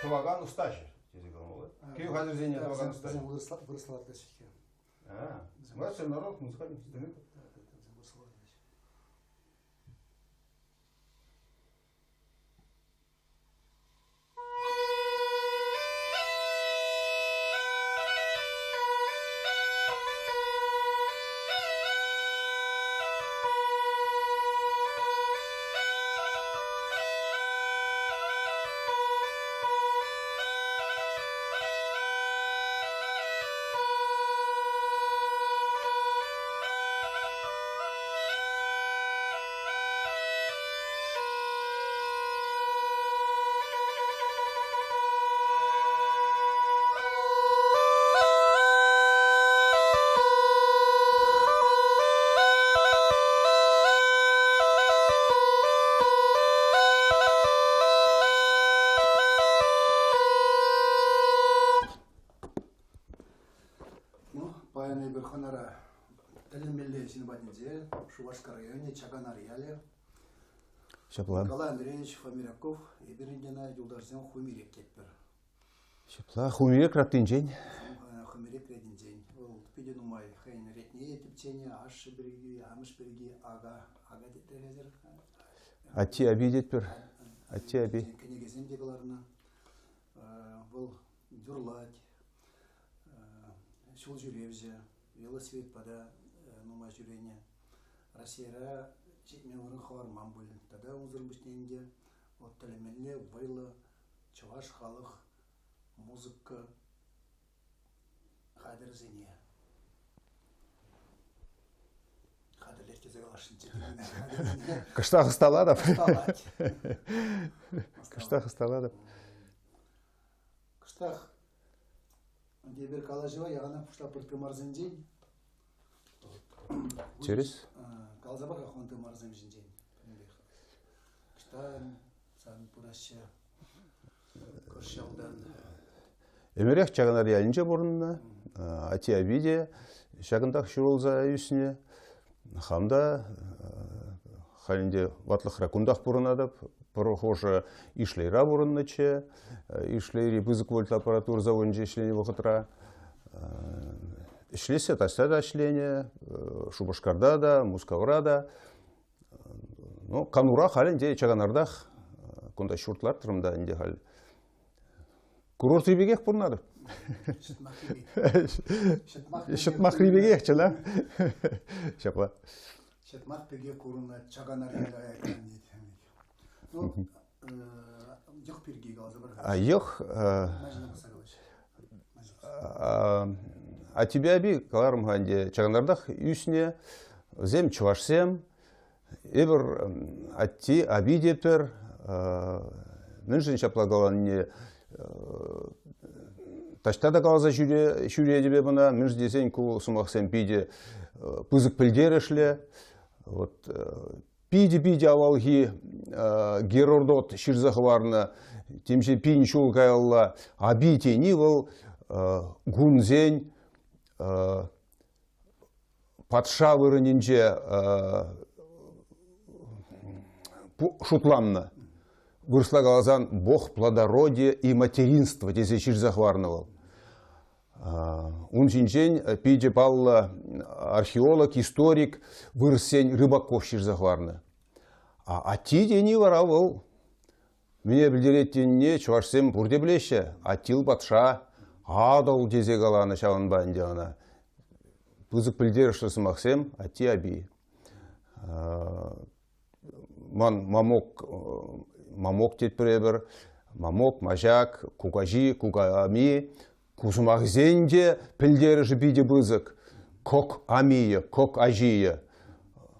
тываган усташи. Күйі қазір зене тываган усташи. Выросла шеке. Младший народ музыкальный инструмент. Баяны бір ханара тәліммелі Синбадинзе, Шувашка районе, Чаганар-Яле, Николай Андреевич Фомиряков, Еберіндена Юлдарзен Хумирек кетпір. Шепла, Хумирек раттынжен? Хумирек редінжен. Ол педен умай, хайын ретне етіпчене, ашы бірге, амыш бірге, ага деттер әзір. Атти аби детпір? Атти аби? Кенегезен дегіларына, бұл дүрлать, Шул жүревже, велосипед пада нума жүрене. Россияра жетмеуірін хаварман бұл. Тада ұзыр бүштенде от тәлемелі вайлы чуваш халық музыка қадыр зене. Қадырлер кезек алашын. Кыштақ ұсталады. Кыштақ ұсталады. Кыштақ Дебер калажева яғана пұштап бірткі марзын Через? Калзабар қақуанты марзын жин. Кыштан, сан пұрашы, көршалдан. Эмерек чағанар ялінже бұрынна, ати абиде, шағындақ шыролза үйсіне, хамда, халінде ватлық ракундақ бұрынадып, Прохожа ишлейра бұрынныче, ишлейри бызык вольт аппаратур заводынже ишлені вақытра. Ишлесе ташта да ішлене, Шубашкарда да, Мускавра да. Канура халінде чаганардақ, күнда шуртлар тұрымда инде хал. Курорт рибегех бұрынады. Шытмақ рибегех чыла. Шапла. Шытмақ беге курына чаганарында айтқан дейді. Жоқ перге қалзы бір. Жоқ. А тебе аби каларым ханде чаганардақ үйсіне зем чувашсем, ебір атти аби депер, мүншін шаплагаланне ташта да қалаза жүре дебе бұна, мүнш десен күл сумақсен пиде пызык пілдер ішле. Пиде авалги герордот ширзахварна, темше пин шулкайалла, аби тени был гунзень, патша вырынинже шутланна. Выросла глазан бог плодородия и материнства, тезе ширзахварнавал. Он жинжень пиде палла археолог, историк, вырсень рыбаков ширзахварны. А тиде не воровал. Мне білдереттенне чувашсем бұрде білеші. Атил патша, адал тезе қаланы шаван бәнде ана. Пызык білдер шырсымақсем, ати аби. Ман мамок тетпіребір, мамок, мажак, кукажи, куками, кусумақ зенде пілдері жібиде бызык. Кок амия, кок ажия,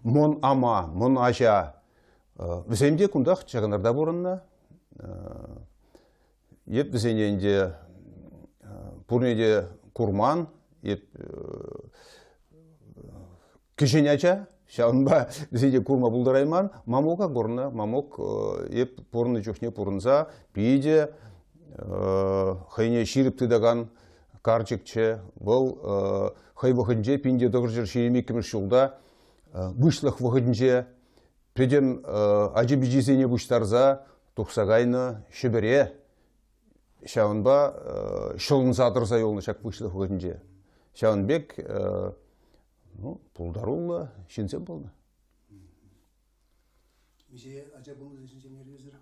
мон ама, мон ажа. Віземде күндақ чағынарда бұрынна. Еп візененде пұрнеде курман, еп кішен ажа. Шағынба візенде курма бұлдарайман, мамока бұрынна. Мамок еп пұрны жоқне пұрынза, пейде хайне ширіп тыдаған карчыкче. Бұл хай вғынже пинде дұғыржыр шеремекімір шулда бұшлық вғынже Преден ажибижизене буштарза тухсагайны шибере шаунба шылын задырза yolunu шак пышлы хөгенже. Шаунбек пулдарулла шинсем болна. Миже ажа болны дешин жемнергезер.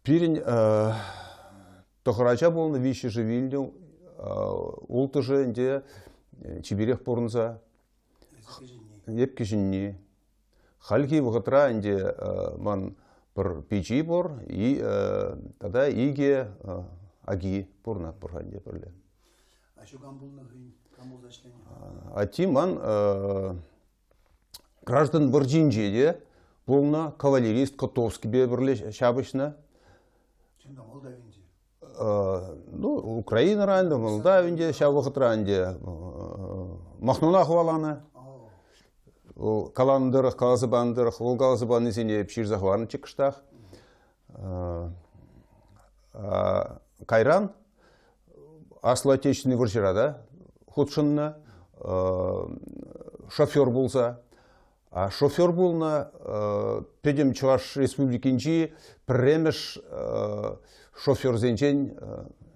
Пирин тохрача болны виши живильню ултыжы инде чибирех порнза епкежинни. Хальки вгатра инде ман пр пичи бор и тогда иге аги порна порханде перле. А şu гамбулны гын, гамбул зачление. А тиман граждан Вирджинджиде полна кавалерист Котовский беберле шабышна. Чында Молдавинде. Ну, Украина ранде, Молдавинде, шабыхат ранде. Махнуна хвалана. Каландырых, калазыбандырых, ол калазыбаны сене пшир захварны чекштах. Кайран асыл отечественный выржырада худшынна шофер болса. А шофер болна педем Чуваш республикинчи премеш шофер зенчен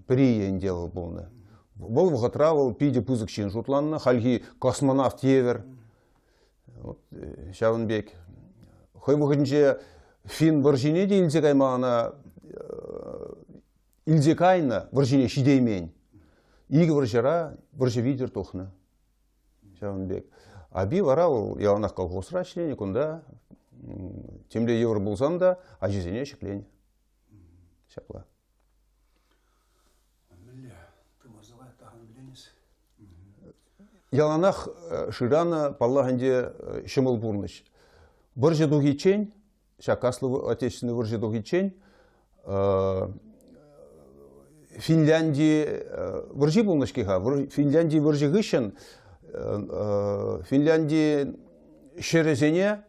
приен делал болна. Бол вгатравал пиде пызык чин жутланна, хальги космонавт евер. Шавынбек. Хой мухынче фин выржине де илзекаймана илзекайна выржине шидеймен. Иги выржыра выржы видер тухна. Шавынбек. Аби варал яланах колхозра члене кунда темле евр булсан да ажизене чеклень. Шапла. Милле, ты морзавай тагын биленес. Яланах ширана паллаганде шымыл бурныч. Выржы дугичень, шакаслы отечественный выржы дугичень, Финляндии выржы булнычкиха, Финляндии выржы гышын, Финляндии шерезене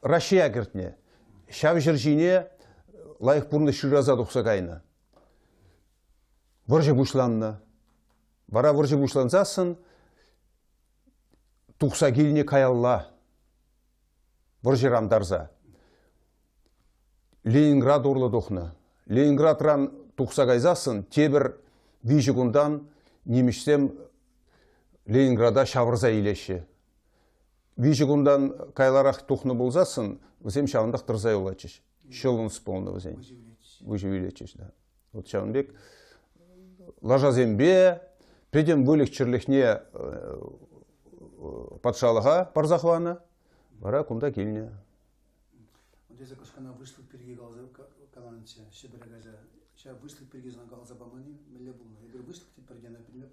Россия гертне. Шав жиржине лайық бурны шираза тухсагайна. Выржы бушланна. Бара выржы бушланзасын тухсагилне каялла. Выржы рамдарза. Ленинград орлы духна. Ленинград ран тухсагайзасын тебір вижігундан немішсем Ленинграда шавырза илеші. Вижігундан кайларақ тухны болзасын, візем шавындақ тұрзай олачыш. Шылын сполны візем. Выживилечіш, да. Вот Шавынбек. Лажазембе, предем вылік чырлихне патшалыға парзахвана, бара кунда келіне. Ondeza koşkana vışlık pirge kalanınca şeberegazа. Şa vışlık pirgezden kalza bamani mille bulma. Bir vışlık tip pirgene bilme.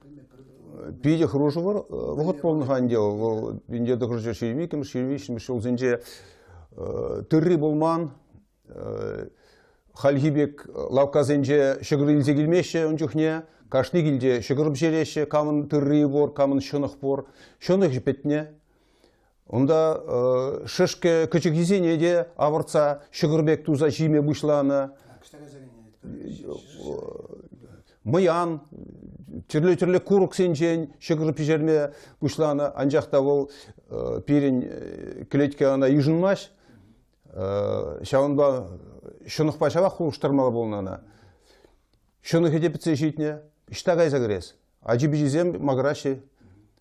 Пиде хружувар, вот полный гандел, винде до хружа шеремиким, шеремичным шел зенде тырры болман, хальгибек лавказенде шыгрылзе келмеше ончухне, кашны келде шыгырып жереше, камын тырры бор, камын шынық бор, шынық жіпетне. Онда шышке кычык изене де авырца шыгырбек туза жиме бұшланы. Мыян, түрлі курық сенжен, шыгырып жерме бұшланы. Анжақта ол перін кілетке ана южынмаш. Шауынба шынық пашаба құлыштырмалы болынана. Шынық едепіце житіне, іштағай загырез. Ажы бізем мағыраши.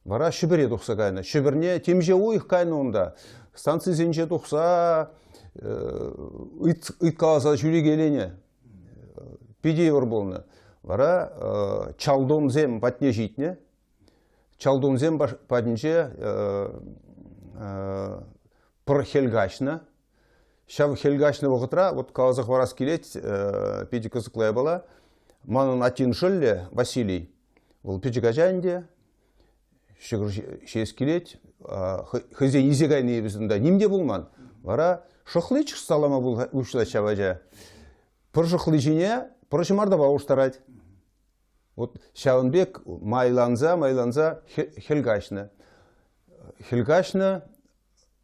Вара шибере тухса кайна. Шиберне темже уйх кайна онда. Станция зенже тухса ыткаласа жүри келене. Пидевер болны. Вара чалдонзем патне житне. Чалдонзем патнже пыр хелгашна. Шав хелгашна вғытра, вот калазах варас келет, пиди кызыклая была. Манын атин шылле Василий. Ол пиди кажанде. Шыгыр шес келет, хызен изегайны ебізінде немде болман. Вара шықлы чық салама бұл ұшыла шабажа. Пыр шықлы жіне, пыр шымарда бауыштарад. Вот Шавынбек майланза хелгашны. Хелгашны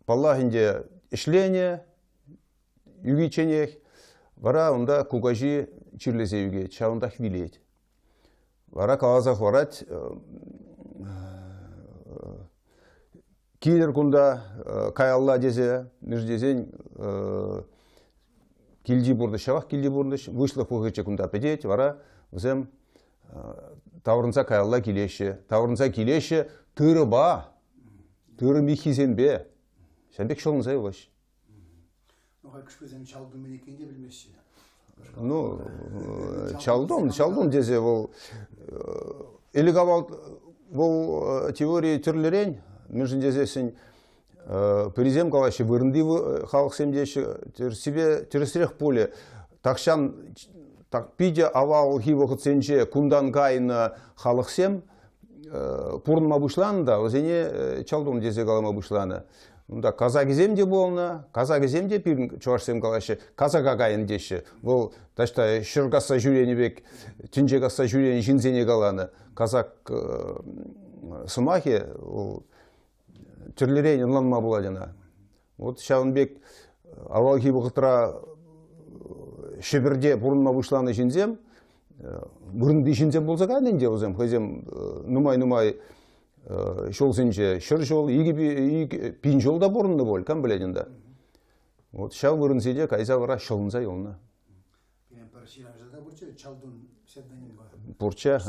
паллахынде ішлене, югиченех. Вара онда кугажи чирлезе юге, Шавында хвилет. Вара калазақ варад, Килер кунда каялла дезе, междезен килди бурды шавах килди бурды вышлых пухыча кунда педеть вара взем таврынса каялла килеше тыры ба тыры михизенбе шамбек шолынзай олаш. Күшпезем чалдым мен екенде білмеші. Ну, чалдым дезе ол элегавал бұл теория түрлерен межін дезесін президент калашы вырынды халық семдеші себе тересірех поле такшан такпиде авал хивоқыт сенче кундан кайына халық сем пурнма бұшланы да өзене чалдым дезе калама бұшланы. Унда казагизем де болна, казагизем де пирн чувашсем калашы, казага кайын деші. Бұл ташта шыргаса жүрені бек, түнжегаса жүрені жинзене каланы. Казак сымахи түрлерен ұнланма боладына. Вот шағынбек авал хибықытыра шебірде бұрынма бұшланы жинзем, бұрынды жинзем болса қайын де өзем, көзем нумай шолсынче шыр жол, пин жол да бұрынды бол, кәм біледін да. Вот шау бұрынседе кайза вара шолынса елына. Пурча,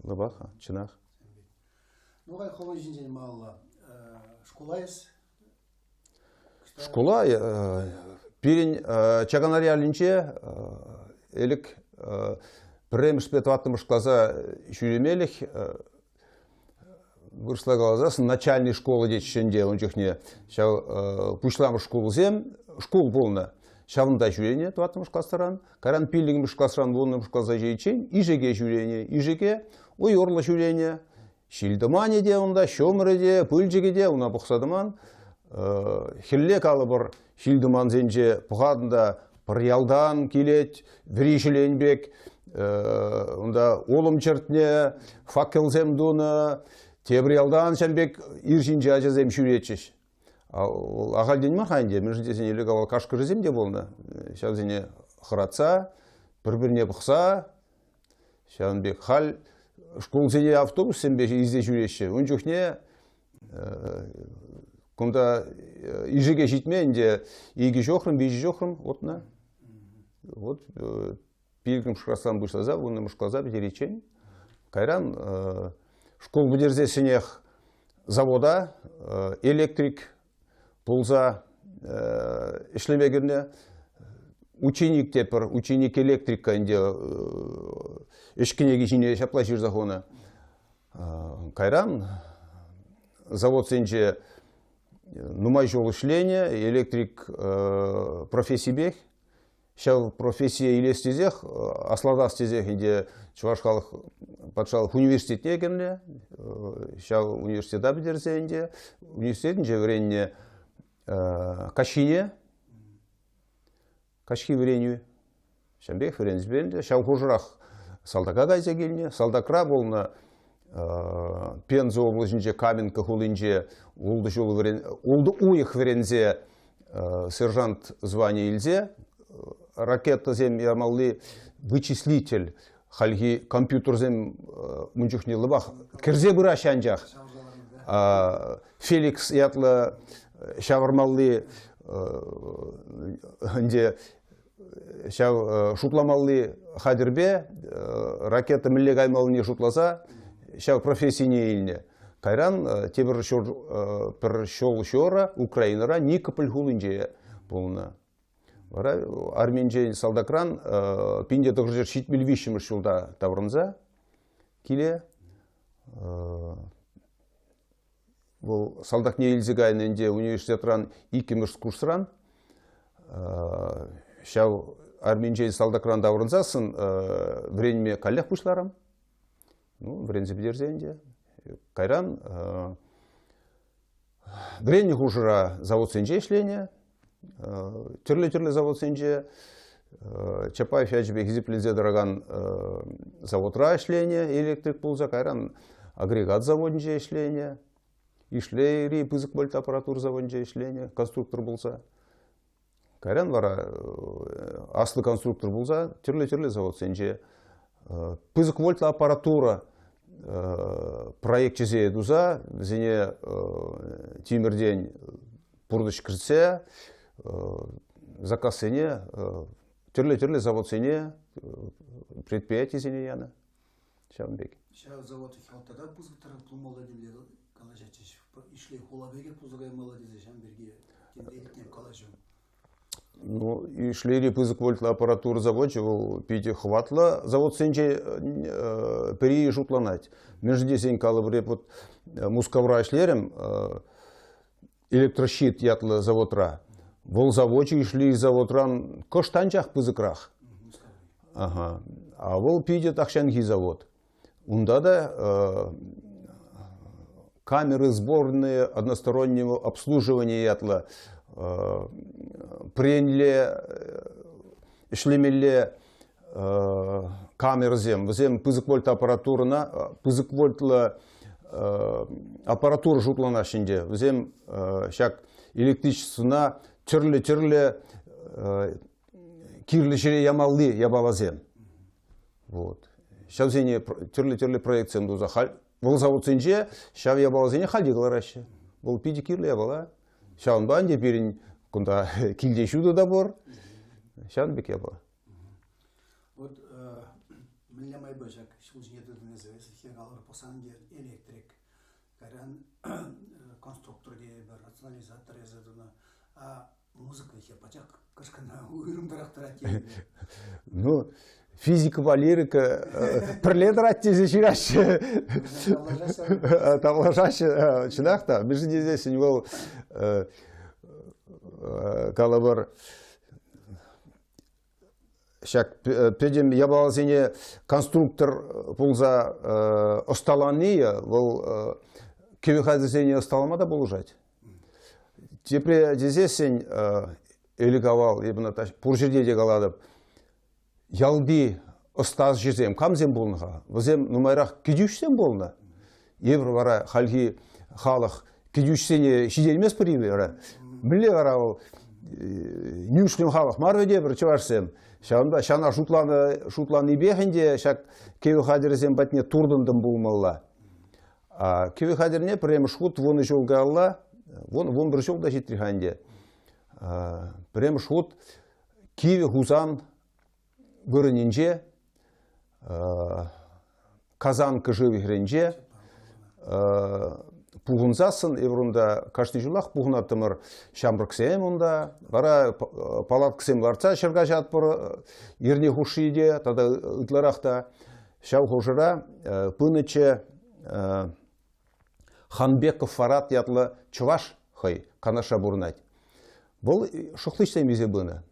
лыбаха, чынақ. Нуғай қолын жинжен мағылла, школа ес? Школа, пирин чаганариалинче, элік премшпет ваттымыш клаза жүремелік, выросла глаза, начальной школы детишенде, он чехне, пушлам школу зем, школ полна, шавында жүрение, туаттымыш кластаран, каран пиллигіміш кластаран болнымыш клаза жейчен, ижеге жүрение, ижеге, ой орла жүрение, шилдымане де онда, шомыры де, пыльжеге де, уна бұқсадыман, хилле калы бір шилдыман зенже бұғадында пырялдан келет, віришіленбек, онда олым чертне, факел земдуны, Тебриалдан шәмбек иржинже ажазем шүретшіш. Ағал ден ма қайынде, мен жіндесен елік авал қашқы жезем де болны. Шәлзіне қыратса, бір-біріне бұқса, шәлбек қал, школ зене автобус сенбе изде жүреші. Он жүхне, күнда ижеге жетменде, игі жоқрым, бейжі жоқрым, отына. Вот, пилгім шықрасан бұшлаза, оны мұшқлаза бедеречен. Кайран, школ бұдерзесінех завода, электрик болса ішлемегірне, ученик тепір, ученик электрика инде ішкінеге жіне шапла жер захона. Кайран, завод сенже нумай жол ішлене, электрик профессий бех, шау профессия илестезех, асладастезех инде Чуваш халық патшалық университетіне кемле, шау университета бідерзенде, университетін жевренне кашине, кашки вреню, шамбек врензбенде, шау хужырақ салдака гайзе келіне, салдакра болна Пенза облачынже Каменка хулынже, улды уйық врензе сержант звания илзе, ракета зем ямалли вычислитель, халги компьютерзем мунчухне лыбах кирзе быра шанжах. Феликс ятлы шавармалли шутламалли хадирбе ракета милле гаймалыне шутласа шав профессийне илне. Кайран тебір шол шора Украинара Никополь хулынже болна. Арменже салдакран пинде тұғыржер шитмел вишіміш жылда таврынза келе. Бұл салдак не елзігайненде университетран икеміш курсран. Шау арменже салдакран таврынзасын вренме каллях пушларам. Врензе бідерзенде. Кайран вренне хужыра завод сенже ішлене. Түрлі завод сенже, Чапаев яжбек зиплинзе дыраган заводра ішлене, электрик болза, кайран агрегат заводынже ішлене, ишлейри пызык больт аппаратур заводынже ішлене, конструктор болса. Кайран вара аслы конструктор болса, түрлі завод сенже, пызык вольт аппаратура проект чезе дуза, зене темірден пурдыш кірсе, заказ сене Түрлі завод сене, предприятие сене яны. Шамбек. Ша завод халтада бузгытар пулмала демле калажачыш. Ишле холабеге пузгай мала дезе шамберге. Кенделикне калажым. Ну, и шлери пызык вольтла аппаратура заводчы, ол пейте хватла, завод сенче пери жутланать. Между сен калыбреп вот мускавра шлерем электрощит ятлы заводра. Вол заводчы шли заводран коштанчах пызыкрах. Ага. А вол пейте тахшанги завод. Унда да камеры сборные одностороннего обслуживания ятла приняли, шлемели камеры зем пызык вольт аппаратурына, пызык вольтла аппаратура жутлана шинде, зем шак электричествына түрлі кирлі жере ямалды ябалазем. Вот. Шав зене түрлі проекциям дуза хал. Бұл завод сенже шав ябалазене халди кыларашы. Бұл пиди кирлі ябала. Шаун банде перин кунда килде шуды да бор. Шаун бек ябала. Вот милле май бажак шул жнеды называется хегалар посанге электрик. Каран конструктор де бір рационализатор язадына. А музыка хе пачак кашкана уйрымдарактар атейді. Ну, физика, лирика, пролетарать тези чираши. Тавлажаши, чинахта. Между здесь у него калабар. Шак педем ябалазине конструктор пулза осталания, вол кевихазине осталама да булужать. Теперь здесь элиговал, ибн пуржиде дегаладып. Ялби остаз жезем, камзем болныға. Візем нумайрақ кедюшсен болны. Евр вара халги халық кедюшсене шиделмес привері. Біле вара ол нюшлем халық марведе бір чывашсем. Шана шутланы бехінде шак кеви хадерзем батне турдындым болмалла. Кеви хадерне прем шут воны жолга алла. Вон бір жолда жетриханде. Прем шут киви хузан көрінінже, казан кыжывы хренже, пуғынзасын, еврунда кашты жылақ пуғынатымыр шамбырксем онда, бара палатксем ларца шырға жатпыр, ерне хушиде, тада ытларақта шау хожыра, пынычы Ханбеков Фарат ятлы чываш хай, канаша бурнать. Бұл шықлыштай мезе бұны.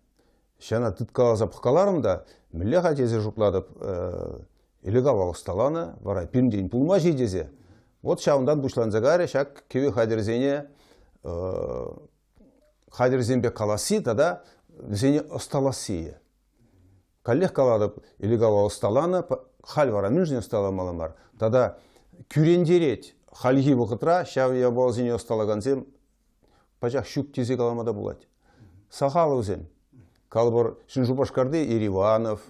Шана тыткала запыққаларымда, мүллеға тезе жұпладып, илегал алысталаны, вара пирмден пулма жейдезе. Вот шауындан бұшланзагаре, шак кеви хадерзене, хадерзенбе каласи, тада зене осталасие. Каллех каладып, илегал алысталаны, хал вара мүнжен осталамалымар. Тада күрендерет, хальги бұқытра, шау ябал зене осталаганзем, пачақ шүк тезе каламада булать. Сахалы зем. Калбар Жубашкарды Ириванов,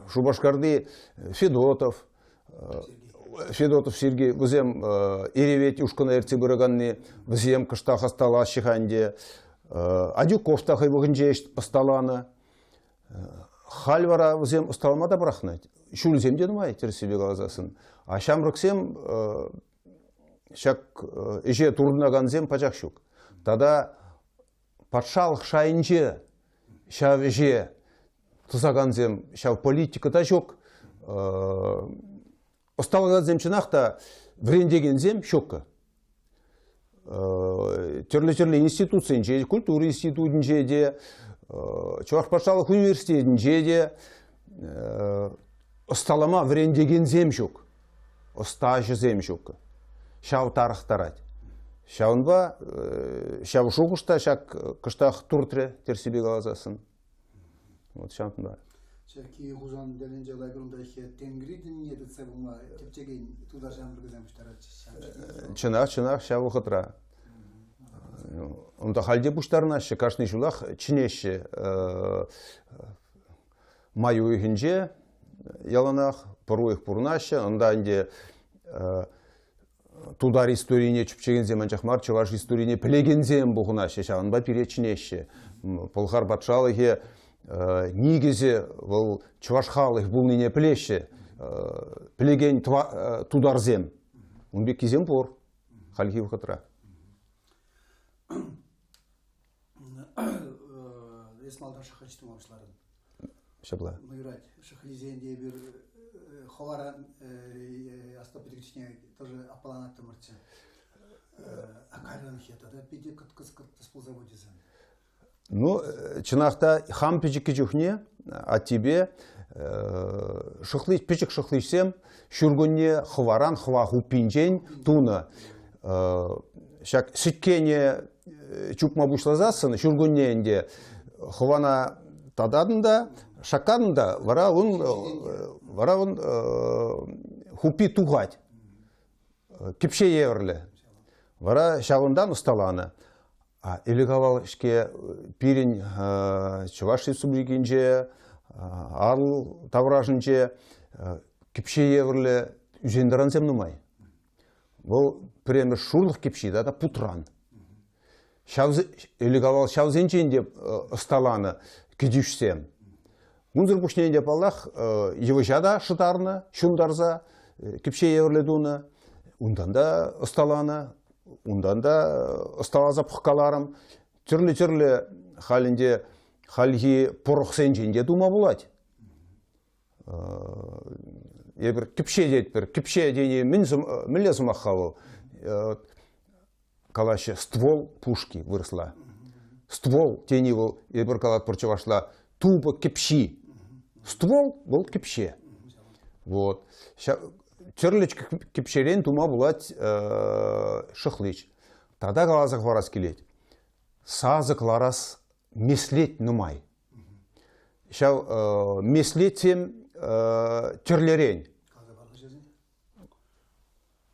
Жубашкарды Федотов Сергей, візем Иревет Ушкана Эрци Бұрыганны, візем Кыштақ Астала Шиханде, Адюков тақы бұғынже Асталаны, Хальвара візем Асталамада бірақнайды. Шүлізем дедім ай, терсебе қалазасын. А шамрықсем, шак еже турдынаганзем пачақ шук. Тада патшалық шайынже, шав еже тұзаганзем, шав политика да жоқ. Осталғанзем чынақта врендегензем шоқы. Түрлі институциян же, культура институтын же де, Чуваш патшалық университетін же де, осталама врендегензем жоқ. Остажызем жоқ. Шав тарықтарад. Шаунба, шав шуғышта, шак кыштақ туртре терсебе қалазасын. Вот шаунтын бар. Шаки ғузан дәлін жалай бірінде тенгридін еді цебіма тепчеген туда жамбыргызем күштарад. Чынақ, шав ұқытра. Онда халде бұштарына кашны жулақ чинеші маю үйінже яланақ, пұру их пұрнашы, онда әнде тудар историне чүпчеген земан жақмар, чываш историне пілеген зем бұғына шешағын ба перечінеші. Полхар батшалығы негізі бұл чуваш халық бұл нене плеші, плеген тударзем. Он бек кезем бор, халхи вхатра. Есмалдан шақачтым ауышларын. Шабла. Мыйрать, шахлизенде бір ховаран астапетикчне тоже апаланат тымырчы. Акаран хета, да, пиде кыт-кыт-кыт сползаводизен. Ну, чинахта хам пичик кичухне, а тебе пичик шахличсем, шургунне хваран хваху пинчень туна. Шак сиккене чукма бушлазасын, шургунне инде хвана тададында, шакадында, вара он хупи тугать. Кипше еврле. Вара шагундан усталаны. Илегавал ішке пирин Чуваш республикинже, арл тавражынже кипше еврле үзендіран земнумай. Бұл премер шурлық кипши, да путран. Илегавал шавзенчен деп ысталаны кедюшсем. Мунзыр пушнен деп Аллах еважада шытарны, шундарза кипше еврле дуны, ундан да ысталаны. Ундан да ысталаза пұққаларым, түрлі халінде халги порықсенженде дума болады. Ебір кіпше дейдбір, кіпше дейіне мінле зымаққалы. Калашы ствол пушки вырысла. Ствол дейіне бұл ебір калат пұрчывашла тупы кіпши. Ствол бұл кіпше. Вот. Чырлыч кипшерен тума булать шыхлыч. Тогда глазах варас келет. Сазык ларас меслет нумай. Шау меслетем терлерен.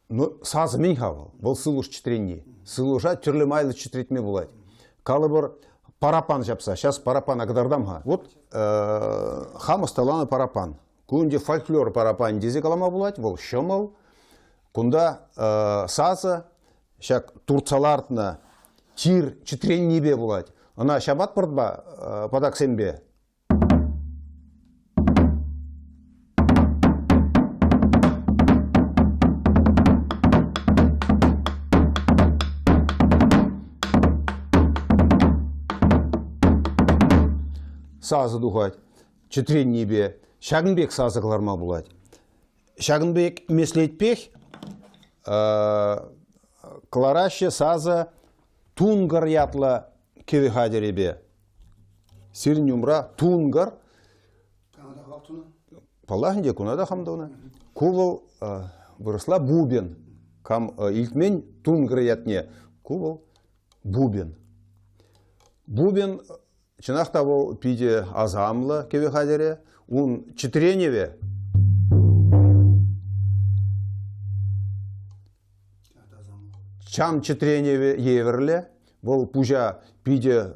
Ну, сазы мен хавал. Был сылуш четренни. Сылужа терлі майлы четретме булать. Калыбыр парапан жапса. Сейчас парапан агдардам ха. Вот хам осталаны парапан. Кунде фольклор парапан дезе калама булать, бол шомал. Кунда сазы, шак турцалартна тир четрен небе булать. Она шабат пырдба падак сембе. Сазы духать, четрен небе. Шагынбек сазықларма болады. Шагынбек меслетпек, клараще сазы тунгар ятла кевихадеребе. Сирин умра тунгар. Палахынде кунада хамдауна. Кувал выросла бубен. Кам илтмен тунгар ятне. Кувал бубен. Бубен чинахта бол пиде азамлы кевихадере. Он четыреневе. Чам четыреневе еверле. Бұл пужа пиде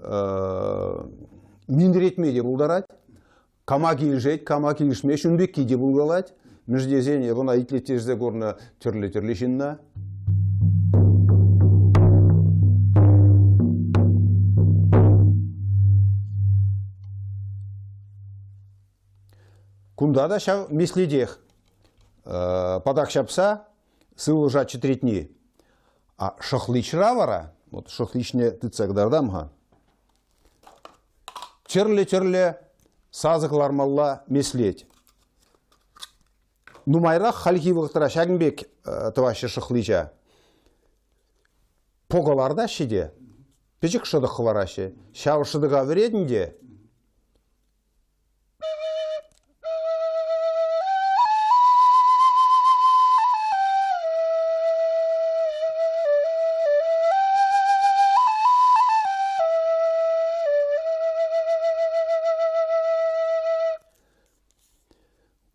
миндретмеде бұлдарад. Камаки илжет, камаки илшмеш, үнбек кейде бұлгалад. Междезене бұна итлетежде көрні түрлі жинна. Кунда да шав меследех. Падак шапса, сылужа четретни. А шахличра вара, вот шахличне тыцагдардамга. Черле сазыклармалла меслеть. Нумайрах хальги вақтыра шагынбек тывашы шахлича. Погаларда шеде. Печек шыдық хварашы. Шав шыдыға вередінде.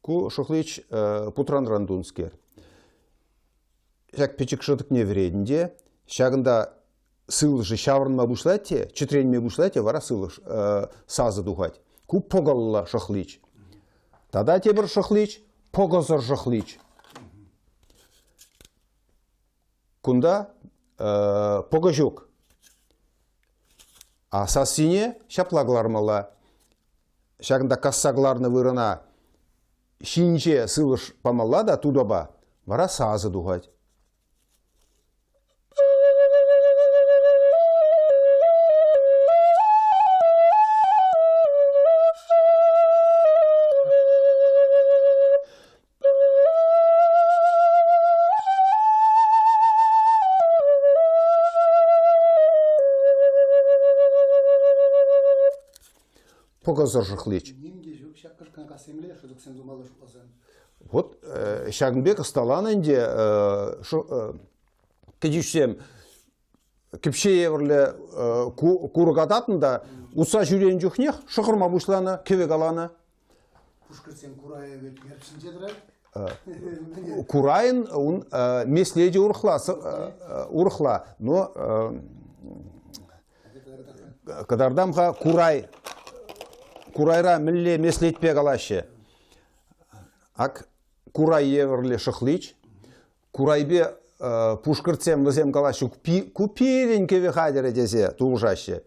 Ку шухлыч путран рандунскер. Шак печек шыдық не вередінде. Шагында сылыжы шаврынма бушлате, четренме бушлате, вара сылыш сазы духать. Ку погалла шухлыч. Тада тебір шухлыч, погазыр шухлыч. Кунда погажук. А сасине шаплаглармала. Шагында кассагларны вырына шинче сылыш памалла да тудоба. Вара сазы дугать. Показыр жықлыч. Немде жоқ шаққышқан қасемле, шыдық сен зумалы жұқласан. Вот Шагынбек ысталанынде кедішсем кіпше еврлі кургадатында ұса жүрен жүхнех шықырма бұшланы, кевек аланы. Пушкірсен Курая өт мерпсін жедірай. Курайын меследе урхла, но кадардамға Курайра мілле меслетпе қалашы. Ак Курай еврлі шықлыч, Курайбе пушкірцем візем қалашы купирен кеве хадері десе туғжашы.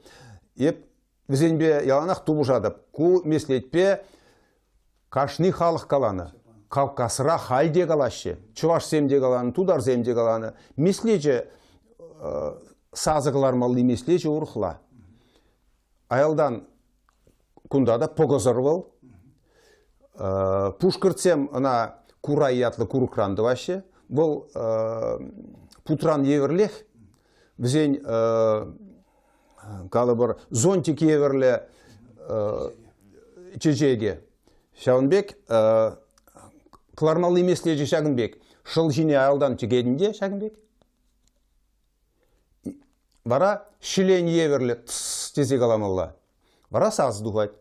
Еп візенбе яланақ туғжадып, ку меслетпе кашны халық қаланы. Кавказра халде қалашы. Чуваш земде қаланы, тудар земде қаланы. Меслече сазығылар малды меслече урхла. Аялдан кундада погозорвал. Пушкірцем ана Курай ятлы курукранды ваще. Бұл путран еверлех. Візен калы бір зонтик еверле чежеге. Шағынбек клармалы меслежі Шағынбек. Шыл жіне аялдан чегедінде Шағынбек. Бара шилен еверле тс тезе каламалла. Бара саз дуғать.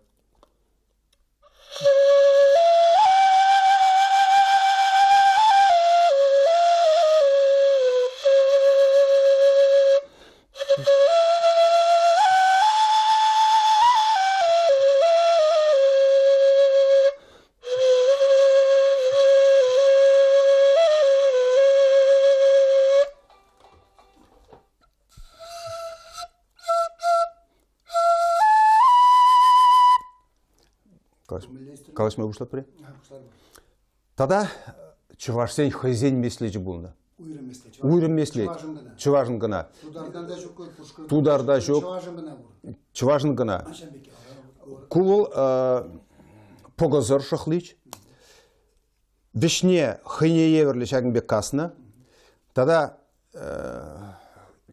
Қалаш ма бұшлат бірі? Тада чувашсен хызен меслечі бұлны. Уйрым меслеч. Чувашын гына. Тударда жоқ. Чувашын гына. Кул погозор шықлыч. Вишне хыне еверлі Шағынбек касына. Тада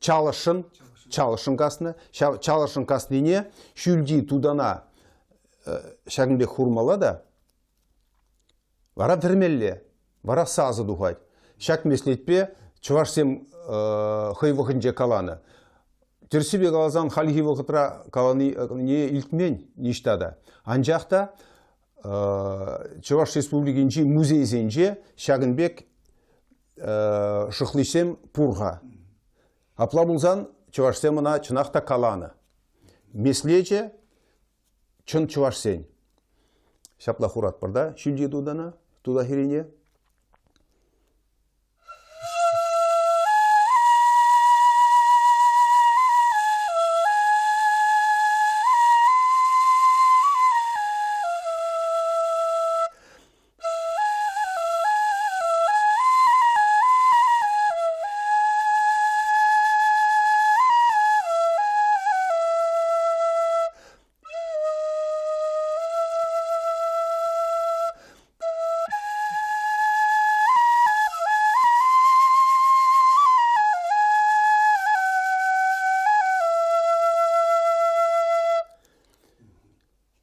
чалышын касына. Чалышын касныне шүлді тудана Шағынбек хурмала да, вара вермелле, вара сазы дуғать. Шақ меслетпе, чувашсем хый вғынже каланы. Терсібе қалазан халихи вғытра каланы не илтмен нештада. Анжақта Чуваш республикинчи музейзенже Шағынбек шықлышсем пурға. Апла бұлзан чувашсем ына чынақта каланы. Меслече чын чувашсен. Шапла хурат барда, шүлде дудана, туда хирене.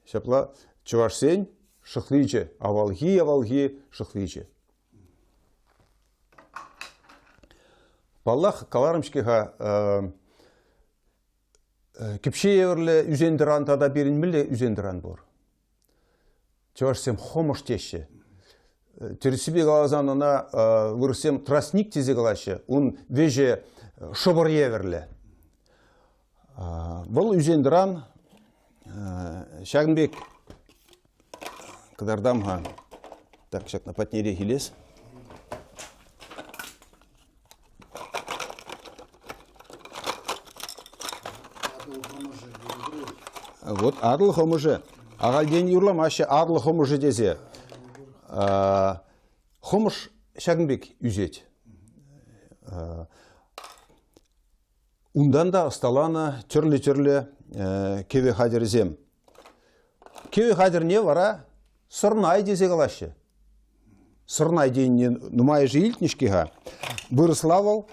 Шапла чувашсен шықлычы, авалги шықлычы. Баллах каларымшкеға кіпше еверлі үзендіран тада берін білі үзендіран бор. Чувашсем хомыш теші. Тересібе қалазанына вырсем трасник тезе қалашы, он веже шобыр еверлі. Бұл үзендіран Шағынбек кадардамға так шақ на патнере хилес. Вот адыл хомыжы. Ағалден юрламашы адыл хомыжы дезе. Хомыш шагынбек үзет. Ундан да ысталаны түрлі-түрлі кеве хадерзем. Кеве хадерне вара сырнай дезе қалашы. Сырнай дейінен нумай жиілтнішкеға. Бұрыславал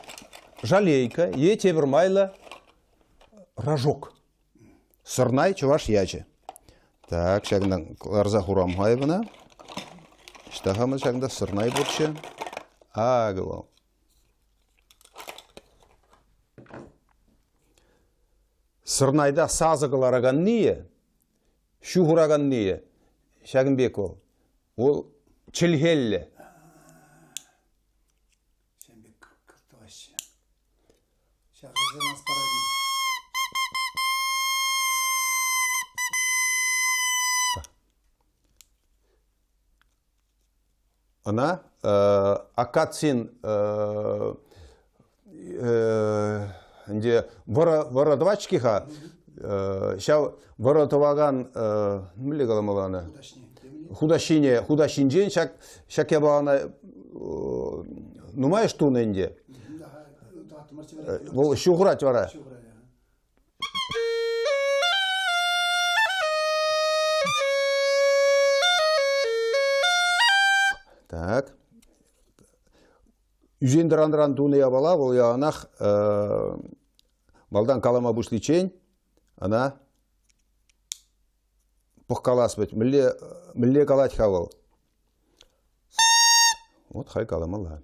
жалейка, темір майлы рожок. Сырнай чуваш ячы. Так, шагында ларза хурам хайбына. Штахамыз шагында сырнай бұршы. Ағылау. Сырнайда сазығылараған нее, шуғыраған нее, Шагынбек ол чілгелі. Шагынбек кірті башы. Шағыржан аспарадың. Ана акацин воrodvachkiға шау воротоваған мүлі қаламаланы худашинжен шак ябағана нумайш туыненде ол шуғырат вара. Так. Үзендірандыран туны ябала, ол яғанақ балдан калама бұшличен, ана пұққалас бөт, мүлле калат хавал. Вот хай каламала.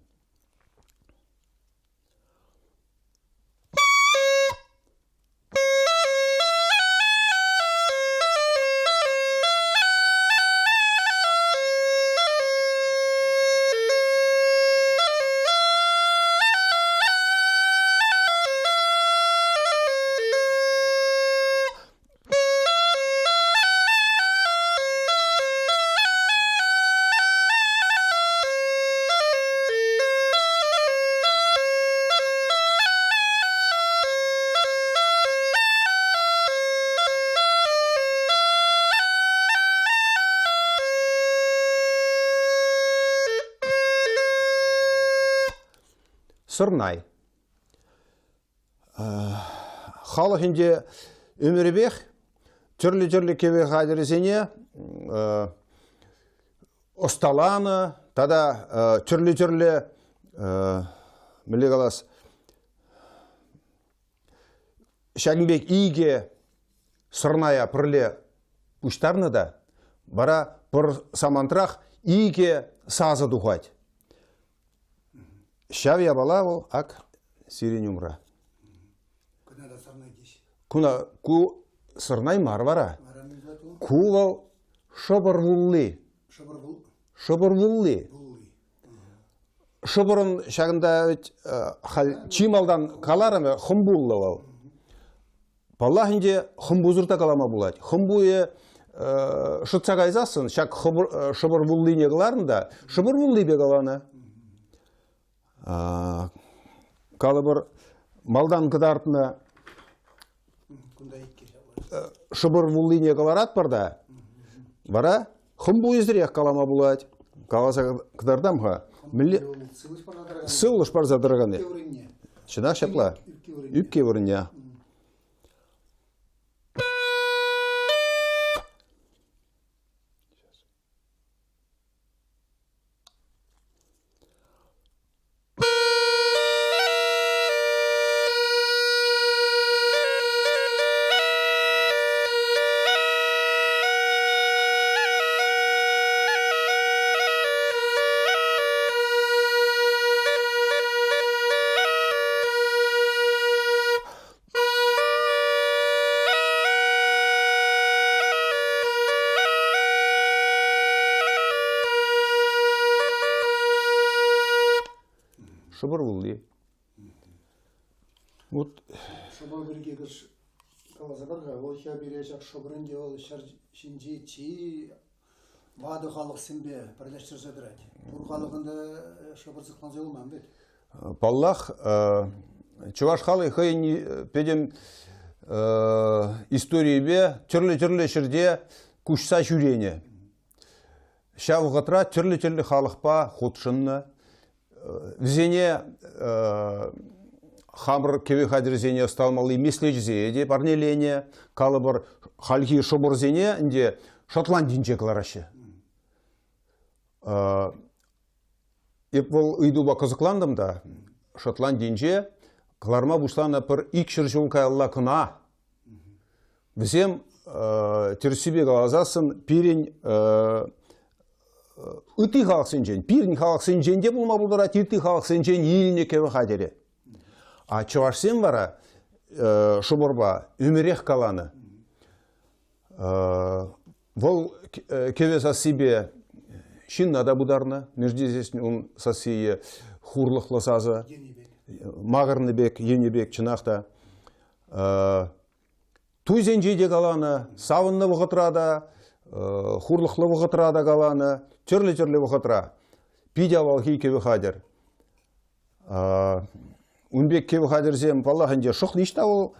Сырнай. Халықінде өмірібек түрлі-түрлі кеве қадырызене ұсталаны, тада түрлі-түрлі мүлі қалас Шагынбек иге сырная пірле ұштарны да бара бір самантрақ иге сазы дұғать. Шав ябала ол ак сирен умра. Күнада сырнай дейші. Ку сырнай марвара. Ку ол шобырвулли. Шобырвулли. Шобырын шағында чималдан каларымы хымбуллы ол. Паллахынде хымбузырта калама болады. Хымбуе шытсақ айзасын, шак шобырвулли не каларында, шобырвулли бе каланы. Калыбыр малдан кыдартына шыбыр вуллине каларат барда. Бара хымбу изрек калама булать. Каласа кыдардамға. Сылыш бар задырғаны. Шына шапла. Үпке вырыне. Шыбыр вулли. Вот. Шыбыр бірге кіш қалазағарға, ол ша берешек шыбырын де ол шар шинжи чи бады халық сімбе бірлештір жадырады. Бұр халығында шыбыр зықтан зелман бет. Паллах, чуваш халы хыйын педем история түрлі жерде күшса жүрене. Шавғытра түрлі халықпа құтшынны. Візене хамыр кеве хадірзене сталмалы меслежзе де барнелене, калы бір халхи шобырзенеінде Шотландинже кларашы. Еп бұл үйдуба қызықландым да, Шотландинже кларма бұшлана бір икшір жылқа алла күна. Бізем терсібе қалазасын пирен үті қалықсын жен, пирен қалықсын женде бұлма бұлдыра тирті қалықсын жен еліне кеве хадері. А чувашсен бара шубырба өмірек қаланы. Бұл кеве сасибе шиннада бұдарны, междезесін он сасие хурлықлы сазы, мағырны бек, ені бек чынақта. Туйзен жейде қаланы, савынны бұғытырада, хурлықлы бұғытырада қаланы, түрлі бұғытыра. Пиде авалхи кеве хадер. Унбек кеве хадерзем, паллахынде шық ништа ол,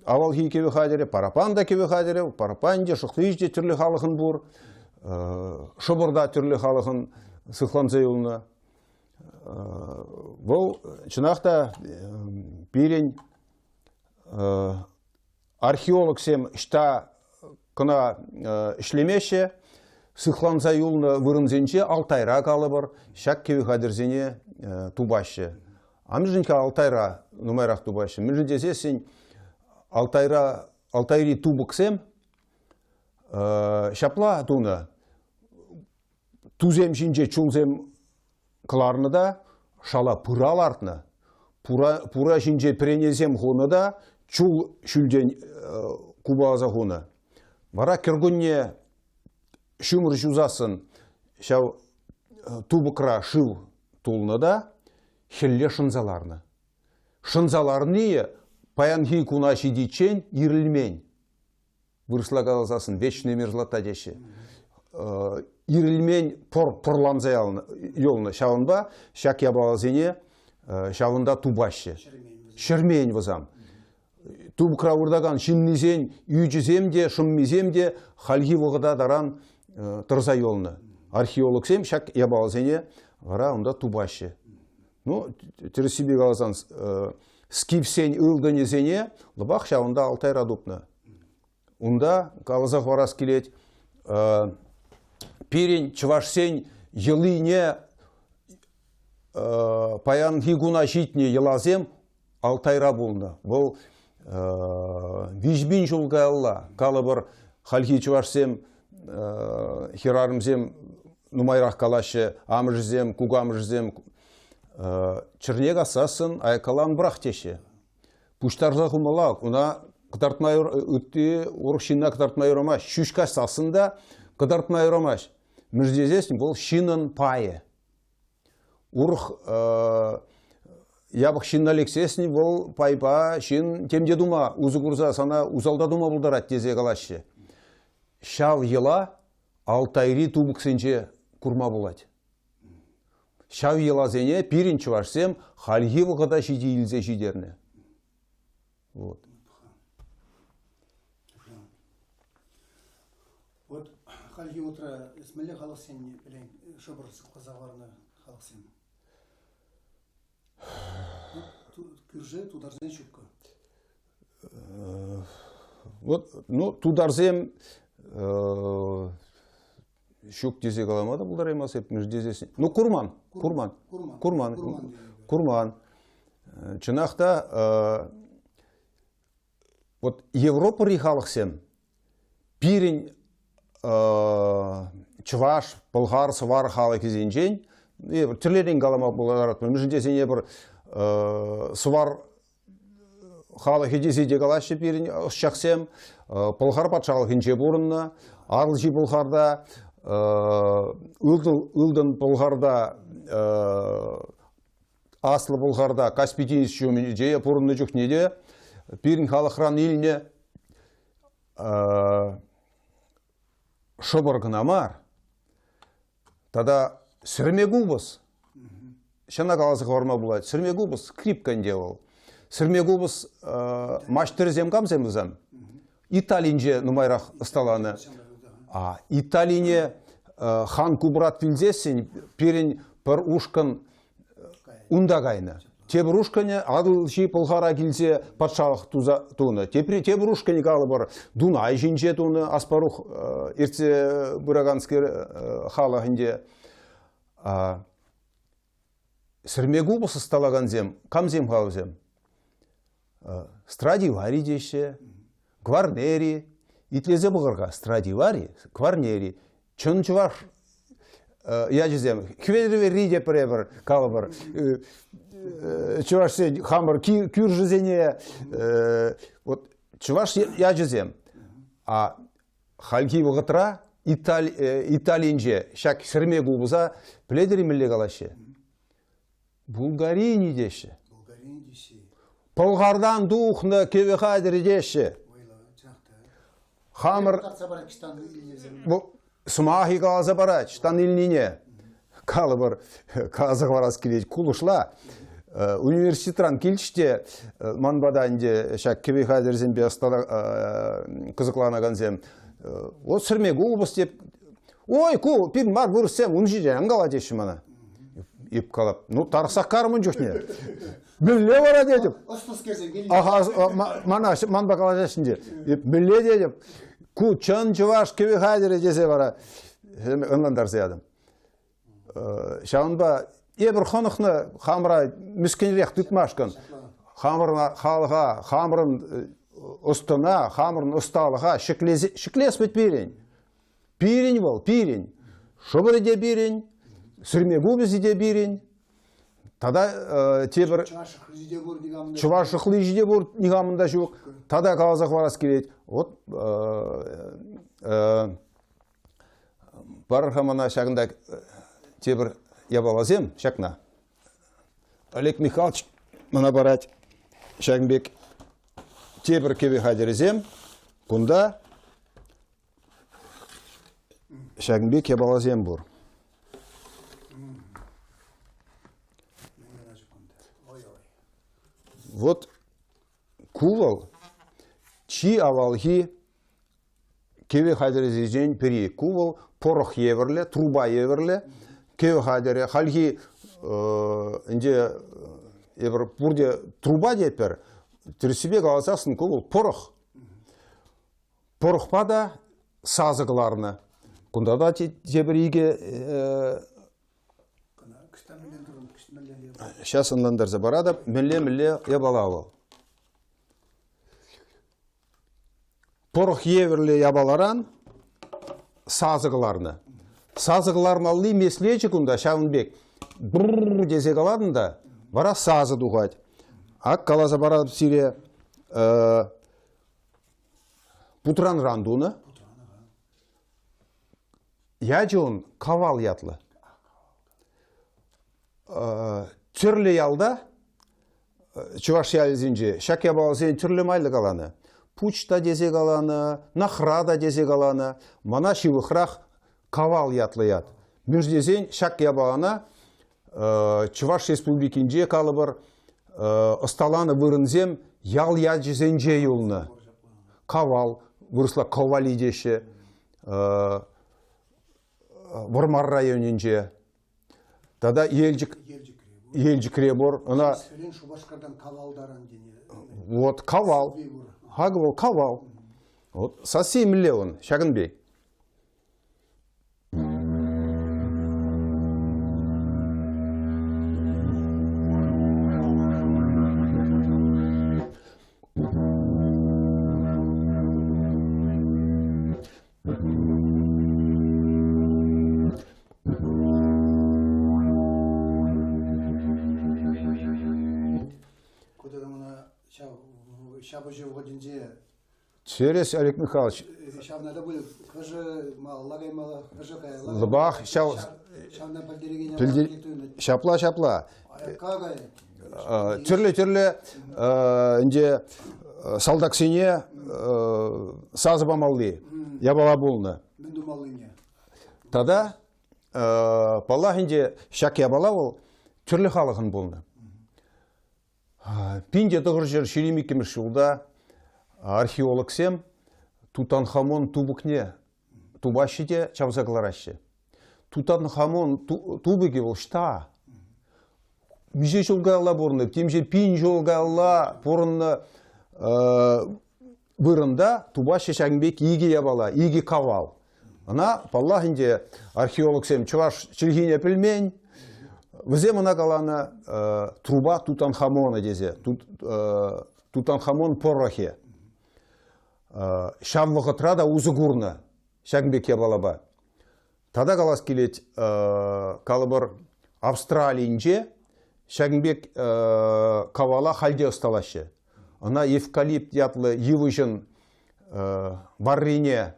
авалхи кеве хадере, парапанда кеве хадере, парапанде шықлыжде түрлі халықын бұр, шыбырда түрлі халықын сықланзай олына. Бұл чынақта берен археолог сем ішта кына ішлемеше, сықланзай олына вырынзенше Алтайра калы бір, шак кеве хадерзене тубашы. Амжынка Алтайра нумайрақ тубашы. Мүжіндесесін Алтайри тубықсем, шапла туны, тузем жинже чулзем қыларыны да, шала пырал артыны, пура жинже пренезем хуны да, чул шүлден кубаза хуны. Бара кіргінне шүмір жузасын, шау тубықра шыл тулны да, хелле шынзаларны. Шынзаларны паянхи куна шидичен ирілмен. Вырысла қаласасын, вечный мерзлата деші. Ирілмен порланзай елны шауынба, шак ябалазене шауында тубашы. Шермейн вазам. Тубықра ұрдаған шиннизен, үйджіземде, шыммиземде, халги вғыда даран тұрза елны. Археолог сем, шак ябалазене, вара онда тубашы. Ну, тересібе қаласан, скипсен ылдынезене, лыбақ шауында Алтайра дупны. Онда қалазақ варас келет, перен чывашсен еліне паян хигуна житне елазем Алтайра болны. Бұл вижбин жылға алла, қалы бір халхи чывашсем, хирарымзем, нумайрақ қалашы, амыжызем, кугамыжызем, Чернега сасын айкалан бірақ теші. Пұштарза құмалақ, ұна қыдартмай үтті, ұрықшинна қыдартмай ұрамаш. Шүшка сасында қыдартмай ұрамаш. Мүждезесін бұл шинын пайы. Ұрық ябық шинна лексесін бұл пайпа шин темде дума, ұзы құрза сана ұзалда дума бұлдарат тезе қалашы. Шав ела Алтайри тубықсенше құрма болады. Шав елазене пирин чувашсем халги вғыда жиди илзе жидерне. Вот. Вот халги утра смеле халықсен білен шобыр сықлазағарны халықсен. Күрже тударзен шүпкі. Вот, ну, тударзем шук дезе қаламады бұлдар емас еп мүждезесін. Ну, Курман. Чынақта, вот Европа рихалықсем, пирин чываш, бұлғар, сывар халық езенжен, түрлерін қалама бұлдар атмын. Мүждезене бір сывар халық езеде қалашы пирин ұшчақсем, бұлғар патшалық інже бұрынна, арлжи бұлғарда, Үлдін Бұлғарда, Аслы Бұлғарда, Каспий жүйе бұрынны жүк неде, бірін халықран еліне шыбырғына мар. Тада сүрмегу бұз. Шана қалазық орма болады. Сүрмегу бұз, скрипкан де ол. Сірмегубыз маштырзем камземізем. Италинже нумайрақ ысталаны. Италине хан кубрат вилзесін перін бір ушкан ундагайны. Тебір ушкане адыл жи пылғара келсе патшалық туны. Тебір ушкане калы бар Дунай жинже туны аспарух ерте бұраганскер халағынде. Сірмегубыз ысталаған зем, камзем қалызем. Страдивари деше, Гварнери, итлезе бұғырға Страдивари, Гварнери, чын чуваш, я жезем, хведривери де пребір, калы бар, чуваш сен, хамыр, кюр жезене, чуваш я жезем. Халки бұғытра, италинже, шак сірмегубыза, пледері мілі қалашы. Булгарини деші. Пылғардан духны кевехадері деші. Хамыр смахи қалаза барач, штан илнине. Калы бір қазық барас келейді кулышла. Университетран келіште манбаданде шак кевехадерзен бе қызықланаған зем. О сірмек ұбыс деп, ой, ку, пин бар бұрысем, ұн жиде, аңғала деші мана. Еп қалап, ну тарықсақ қарымын жоқ не. Мүлле бара дедіп. Остос кезен келейді. Мана, манда қала жашынде. Мүлле дедіп. Ку, чын жываш кеуе қайдері десе бара. Үнландар зиядым. Шағынба, ебір қонықны қамыра мүскенірек түтмашкын. Қамырын қалыға, қамырын ұстына, қамырын ұсталыға шіклес бет берін. Берін бол, берін. Шобыры де берін. Сірмегубізі де берін. Тада тебір чувашықлы жиде бұр нигамында жоқ. Тада қалазақ барас келеді. Вот бар хамана шағында тебір ябалазем шақна. Олег Михайлович мына барать шағынбек тебір кебе хадерезем. Бұнда шағынбек ябалазем бұр. Вот кувал, чи авалхи кеве хадерезен пери кувал, порох еверле, труба еверле, кеве хадере, хальхи инде евр бурде труба депер, терсибе галасасын кувал порох. Порох пада сазыгларны. Кунда да тебриге сейчас онландар забарада, милле ябалавал. Порох еверле ябаларан сазыгларны. Сазыгларны алли меслечі күнда шавынбек. Брррр десе қаладында, бара сазы дұғад. Ак қалаза барады сире путран рандуны. Яджон кавал ятлы. Түрлі ялда, чуваш ялзинже, шак ябалзен түрлі майлы қаланы. Пучта дезе қаланы, нахрада дезе қаланы, мана шивықрақ кавал ятлы яд. Мүждезен шак ябалана Чуваш республикинже калы бір ысталаны вырынзем ял яджезен же юлны. Кавал, вырысла ковали деші, Вармар районинже. Тада елжік ребор. Вот кавал. Хагвал кавал. Вот саси миллион. Шагынбей. Через Олег Михайлович. Лыбах, шапла. Түрлі инде салдаксине сазы бамалды. Я бала болны. Тада палах инде шак я бала бол түрлі халығын болны. Пинде тұғыр шеремекемір жылда археологсем Тутанхамон тубыкне тубашиде чавзаглараще. Тутанхамон тубыге ол шта. Миже жылға алла бұрынып, темже пин жылға алла бұрынны бұрында тубаши шаңбек иге ябала, иге кавал. Ана, паллахынде археологсем чуваш чилгине пілмен, візе мұна қаланы труба Тутанхамона дезе, Тутанхамон поррахе. Шам вғытрада uzы гурна, шаңбек ябалаба. Тада қалас келет калыбыр Австралиинже шаңбек кавала халде ұсталашы. Ана евкалипт ятлы евыжын баррине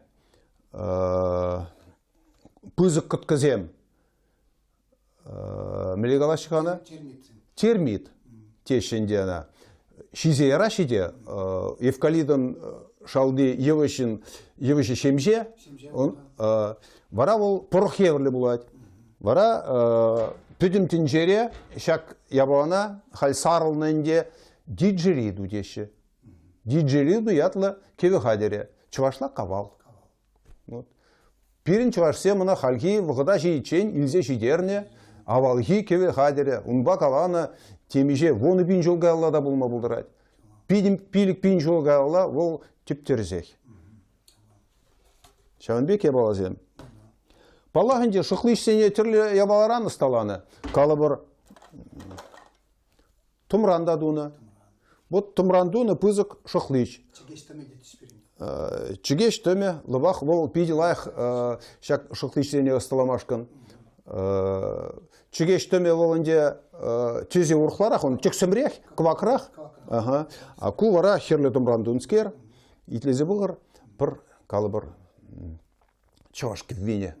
пызык кыткызем. Міле қалашы қана? Термит. Тешінде ана. Шизе ярашиде евкалидын шалды евышын шемже. Вара ол порхеврлі болады. Вара түдім тінжере шак ябана хал сарылнынде диджериду деші. Диджериду ятлы кеві хадере. Чувашла кавал. Пирин чувашсе мұна халги вғыда жейчен илзе жидерне, авалги кеві хадере. Унба каланы темеже воны бин жолға аллада болма бұлдырайды. Пилік бин жолға алла ол тіптерзек. Шаванбек ябалазем. Паллахынде шықлышсене түрлі ябаларан ұсталаны. Калыбыр тұмранда дуны. Вот тұмрандуны пызык шықлыш. Чигеш төме лыбақ ол пиделайық шак шықлышсене ұсталамашкан. Чигеш төме олынде түзе ұрқларақ, оны чексімрек, квакрақ. А кулвара херлі тұмрандунскер. Итлезе бұғыр бір калыбыр чавашки в вине.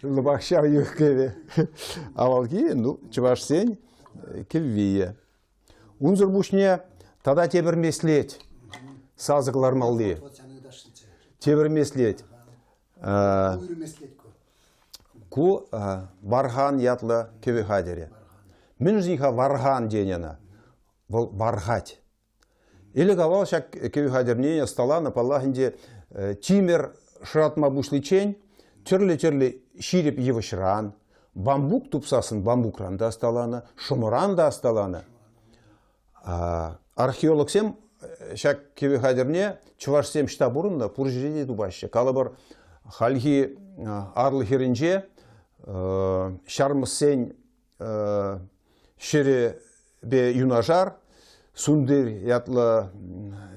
Лыбақша үйіккеве. Авалги, чываш сен, келвие. Унзыр бұшне тада тебірмеслет. Сазықлар малды. Тебірмеслет. Ку вархан ятлы кеве хадере. Мен жиха вархан денена. Бұл вархать. Или гавал шак кеве хадернене стала паллахынде тимер шыратма бұшличень, түрлі ширип евышран, бамбук тупсасын бамбукран да асталаны, шумыран да асталаны. Археологсем шак кеве хадерне чувашсем штабурында пуржиреде дубаще. Калыбыр хальги арлы херінже шармыссен шире бе юнажар, сундыр ятлы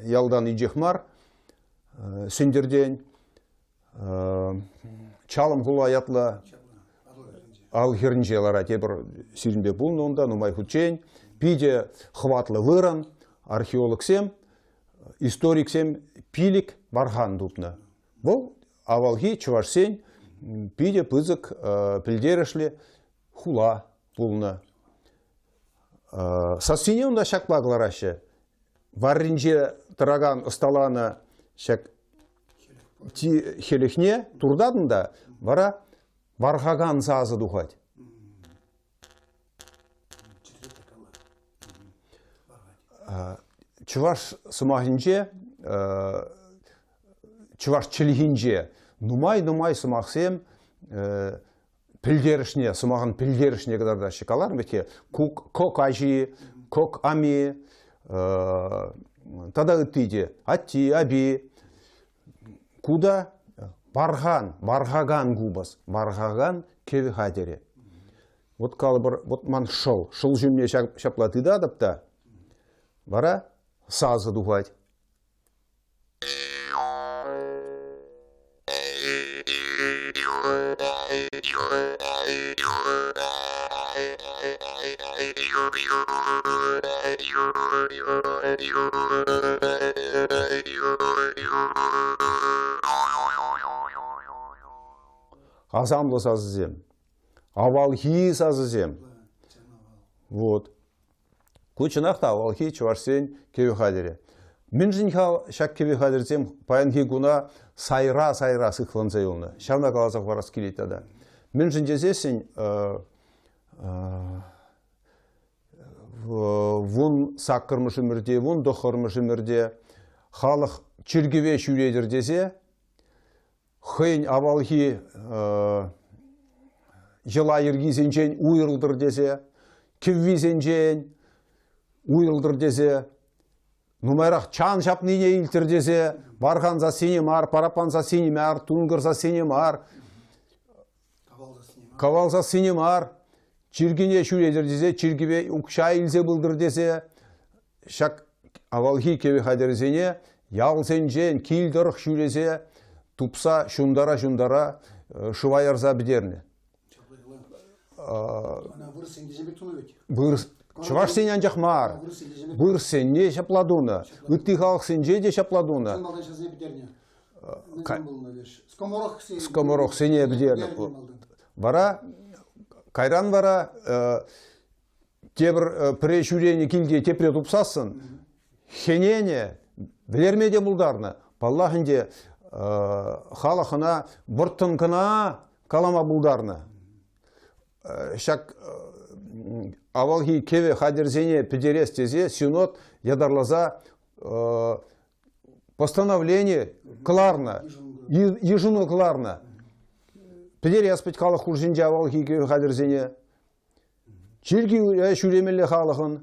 ялдан иджехмар, сүндерден чалым хула ятлы ал херінжелара тебір сирінбе бұлны онда, нумай хучен, пиде хватлы выран, археологсем, историксем пилик бархан дупны. Бұл авалги чувашсен пиде пызык пілдерішлі хула бұлны. Сасыне онда шақпағыларашы. Варринже тұраған ұсталаны шақ хелехне турдадында вара вархаган зазы духать. Чуваш сымахинже, чуваш челихинже, нумай сымахсем пілдерішне, сымағын пілдерішне кадарда шекалар бете, кок ажи, кок ами, тада ыттыйде, атти, аби, куда барғаган губас, барғаган кеві хадере. Вот калыбыр, вот ман шыл жүмне шаплаты да адапта, бара сазы духать. Азамлы сазызем, авалхи сазызем. Вот. Кучынақта авалхи чувашсен кеви хадере. Мен жинха шак кеви хадерсем паянхи гуна сайра сыхланса елны. Шавна каласақ барас келейті да. Мен жинжесесен вун саққырмышы мірде, вун доқырмышы мірде халық чиргеве шүредір десе, хейн авалхи жыла ергизенчен уйрылдыр десе, кеввизенчен уйрылдыр десе, нумайрақ чан шапнине илтір десе, бархан за синем ар, парапан за синем ар, тунгыр за синем ар, кавал за синем ар, чиргине шүредір десе, чиргеве укша илзе бұлдыр десе, шак авалхи кеви хадерзене, ялсенчен килдырық шүресе, тупса шундара шывайарза бідерне. Чуваш сен анжақ мар, бұр сенне шапладуна, үтті халық сенже де шапладуна. Скоморох сене бідерне. Бара, кайран бара, тебір піре шүрені килде тепре тупсасын, хенене, білермеде бұлдарны, паллахынде халықына бұрттынқына калама бұлдарны. Шак авалхи кеве хадерзене педерес тезе, синод ядарлаза постановление кларна, ежину кларна. Педерес пет халық хуржинде авалхи кеве хадерзене. Чирги шүремелі халықын.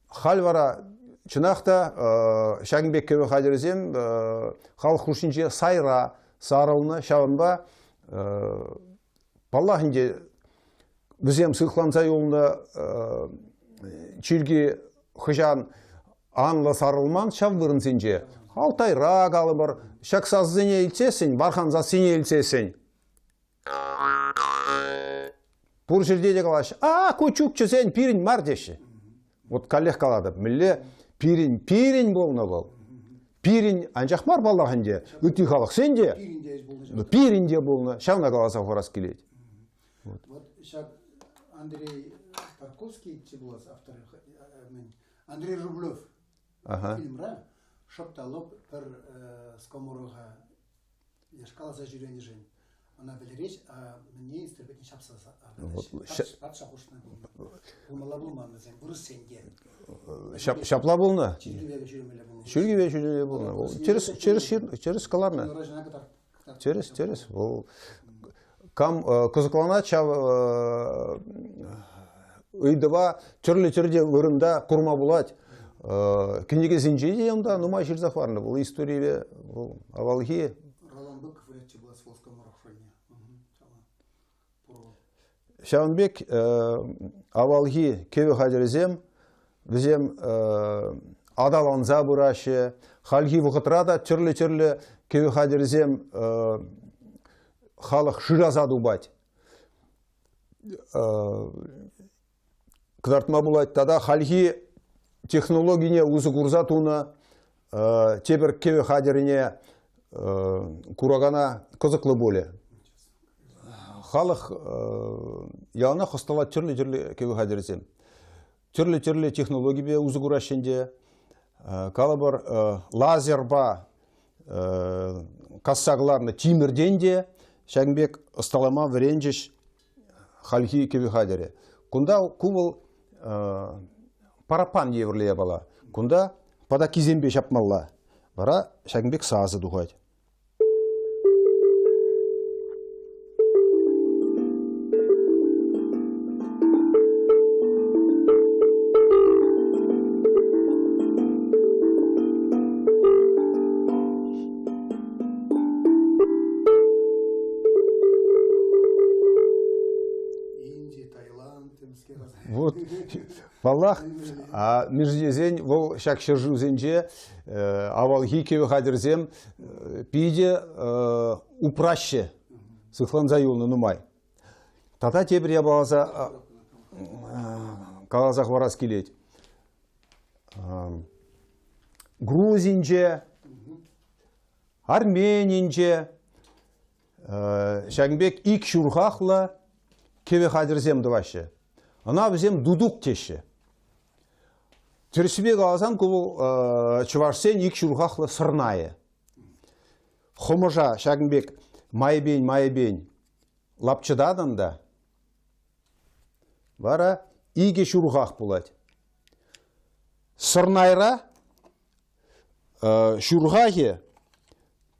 Халвара чынақта Шагынбек кеве хадерзем халық хуржинде сайра сарылны шавынба паллахынде бізем сықланса yolunda чирги хыжан анла сарылман шавбырын сенже. Алтайра қалыбыр, шақсаз зене илтесін, бархан за сене илтесін. Бұр жерде де қалашы, көчукчы сен пирин мар деші. Вот коллег қалады, мүлі пирин болна бол. Пирин анжақ мар балағынде, үтті халық сенде, пирин де болна, шавна қаласа хорас келеді. Вот сейчас Андрей Тарковский, автор, Андрей Рублев, фильм, шапталып бір скоморога ешкала за жүрені жен. Она білереш, а мне истербетін шапсаса. Пат шапушна болна. Умала болманы сен, бұрыс сенге. Шапла болна? Шүргеве жүрмеле болна. Через каларна. Через. Кам кызыклана чав ыйдыва түрлі вырында курма булать. Кенеге зинжеде ямда нумай жирзахварны бұл история бұл авалхи. Ролан Быков врачи была с волском марахшольне. Шаванбек авалхи кеве хадерзем бізем адаланза бұрашы халхи вғытрада түрлі кеве хадерзем халық шыраза дубать. Кдартма булать тада халхи технологине узы курзатуна тебір кеве хадеріне курагана кызыклы боле. Халық яна хостала түрлі кеве хадерзем. Түрлі технология узы курашенде. Калабар лазерба кассагларны тимірденде Шагынбек ысталама вренжеш халхи кеве хадере. Кунда кубыл парапан еврлее бала. Кунда пада кизембе шапмалла. Бара Шагынбек сазы духать. Вот, Валлах, а междезень, вол шак шержузенже, авалги кеве хадерзем, пиде упраще, сыхлан заюлны нумай. Тата тебір я балаза, калазах варас келет. Грузинже, арменинже, шагбек ик шурхахла кеве хадерзем дываще. Она взем дудук теше. Терсибек аласан кул чувашсен ик шурхахла сырная. Хоможа шагбек майбень лапчыдадан да. Вара иге шурхах булать. Сырнайра шурхахе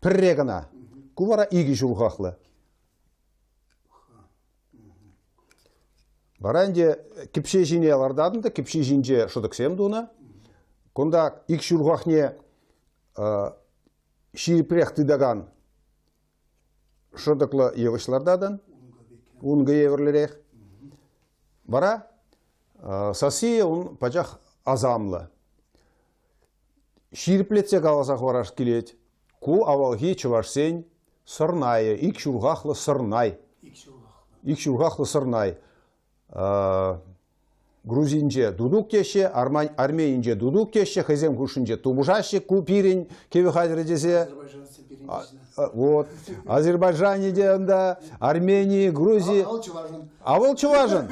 піррегіна. Кувара иге шурхахла. Баранде кипше жине алардадын да, кипше жинже шыдықсем дуна. Конда ик шурхахне шиіпрех тыдаган шыдықлы евышлардадан, унғы еверлерек. Бара сасия он пачах азамлы. Шиірплетсе каласақ вараш келет. Ку авалги чывашсен сырнайы, ик шурхахлы сырнай. Ик шурхахлы сырнай. Грузинже дудук теше, армейинже дудук теше, хазем кушинже тумужаще купирин, кеве хадер десе. Вот. Азербайджане да, Армении, Грузии. А волчу важен.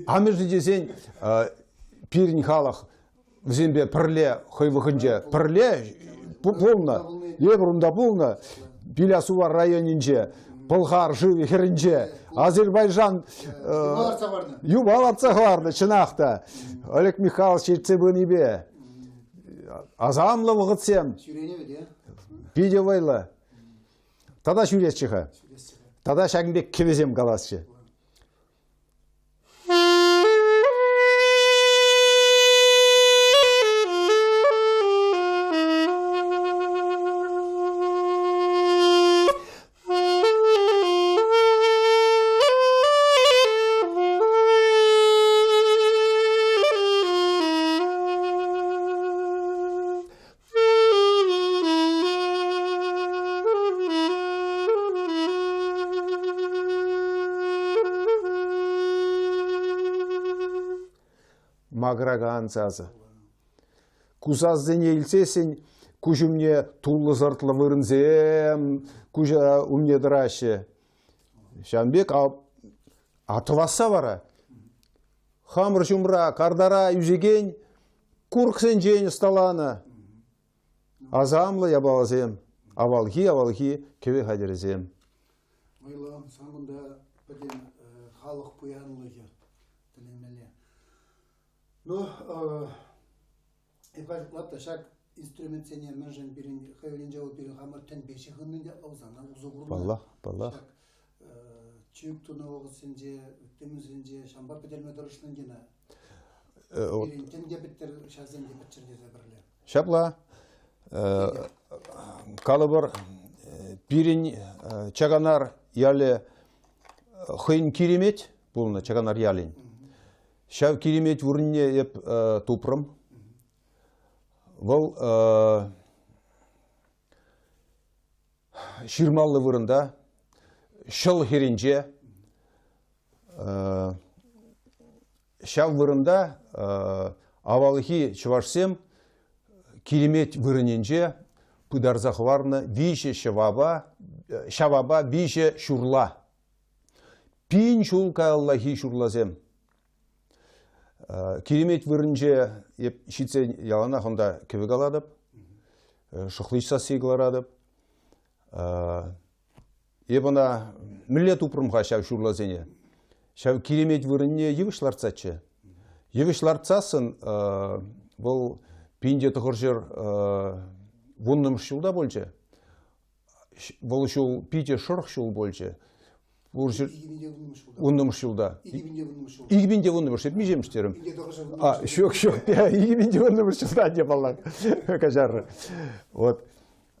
А между десень пирин халах в земле прле, хойвахынже прле, полно, еврунда полно, Билясувар районинже. Болгар живи херинже, Азербайджан юбаларца варны чынақта. Олег Михайлович цебын ибе. Азамлы вғытсем. Пиде вайлы. Тада шүрес чыға. Тада шагынбек кевезем қаласшы. Маграган зазы. Кузаздене илсесен, кужумне туллы зартылы вырынзем, кужа умне дыраще. Шамбек атываса вара. Хамыр жумра, кардара юзеген, курксен жейн сталана. Азамлы ябалазем, авалги, кеве хадерзем. Майлы, саңғында бірден халық пуянлығы тілемелі. Ну, епаш лапта шак инструмент сене мәжен бірін, хайвелен жауып бірін хамыр тән беші ғынның аузана ұзы құрма. Баллах. Чүйік тұны оғысынже, үттемізінже, шамбар беделме дұрышының гена. Бірін тән дебіттер шазен дебітчір дезе бірлі. Шапла. Калыбыр бірін чаганар ялы хыйн киремет, бұлны чаганар ялын. Шав киремет вұрынне еп тупрым. Бұл ширмаллы вұрында, шыл херінже, шав вұрында авалығы чывашсем, киремет вұрыненже, пыдарзақ варны више шаваба више шурла. Пин шулка Аллахи шурлазем. Керемет вырынже шитсен ялана хонда кебек аладып, шықлышса сегіладып. Ебана миллет упрымға шау шурлазене. Шау керемет вырынне евішларцачы. Евішларцасын бұл пинде тұғыр жер вунным шулда болчы. Бұл шул пите шырық шул болчы. Вунным шулда. Игбинде вунным шулда. Ми жеміштерім. Шок. Игбинде вунным шулда деп аллар. Кажары. Вот.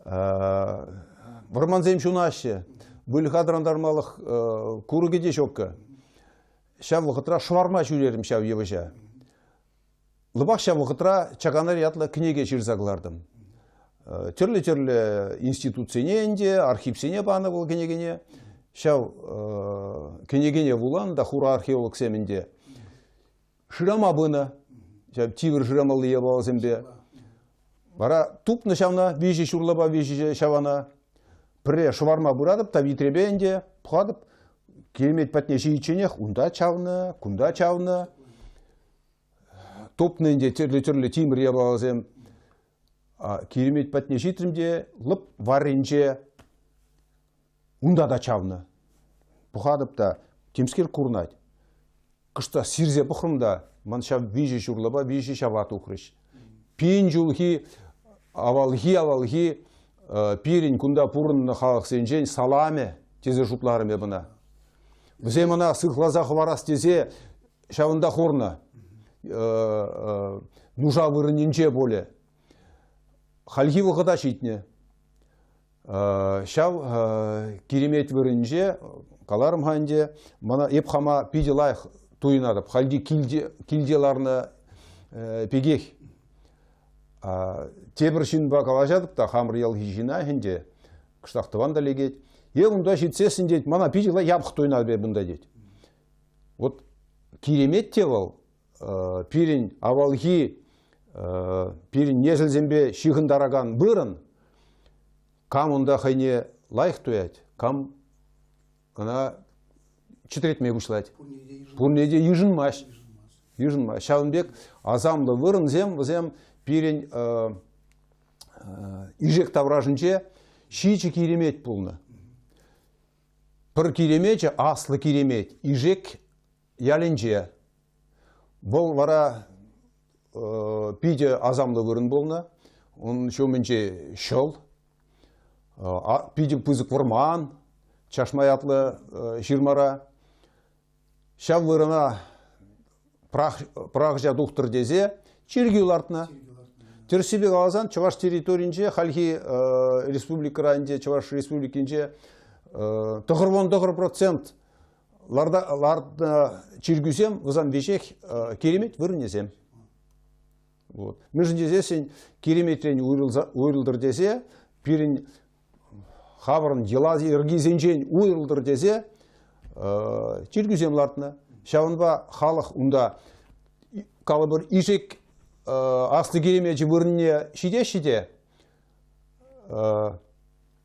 Варманзем шунашы. Бұл қадырандармалық курыгеде шокка. шав вғытра шварма жүрерім шав ебіжа. Лыбақ шав вғытра чағанар ятлы книге жүрзағылардым. Түрлі институцияне, архивсене баны бұл книгене. Шав книгене бұлан да хура археолог семінде. Шырама бұны, тивір жырамалы ебалызымбе. Бара тупны шавна, вежі шурлаба вежі шавана. Піре шварма бұрадып, та витребенде, пұқадып, керемет пәтне жиіченех, ұнда чавны, күнда чавны. Топнынде түрлі тимір ебалызым. Керемет пәтне житрімде, лып варынже, ұнда да чавны. Пұқадып та, темскер курнать. Кышта сирзе бұқырымда, ман шав вежі шурлаба, вежі шават ұқырыш. Пен жылхи, авалхи, пирин күнда пұрынны халық сенжен саламе тезе жұтларыме бұна. Бізе мұна сықлазақы варас тезе шавында хорна, нужа вырыненже боле. Халхи вғыда шитне. Шав керемет вырынже, қаларым ханде, мұна епхама пиде лайық туйнадып, халди килделарны пегех. Тебіршін бақала жадып та хамыр елгі жина хенде, кыштақтыван да легет. Еғында жетсесін дейд, мана пидела ябық тойнады бе бұнда дейд. Вот керемет тевал, пирин авалги, пирин незілзембе шиғындараган бұрын, кам онда хайне лайық тояд, кам гына чытыретме күшлайд. Пурнеде ежінмаш. Шавынбек азамлы вырын зем пирин ижек тавражынче шичи керемет пулны. Пір кереметче аслы керемет, ижек ялінже. Бұл вара пиде азамлы вырын болна, он шөменче шол, пиде пызык вырман, чашмаятлы жирмара. Шав вырына прақжа дұқтыр дезе, чиргейл артына. Терсибек алазан Чаваш территоринже, Хальхи республикаранде, Чаваш республикинже, %% ларда чиргюзем, вызан вешех керемет вырнезем. Межін дезесен кереметрен уйрылдыр дезе, пирин хабарын елази ыргизенжен уйрылдыр дезе, чиргюзем лартына. Шавынба халық ұнда калыбыр ижек асты кереметі вырынне шиде-шиде.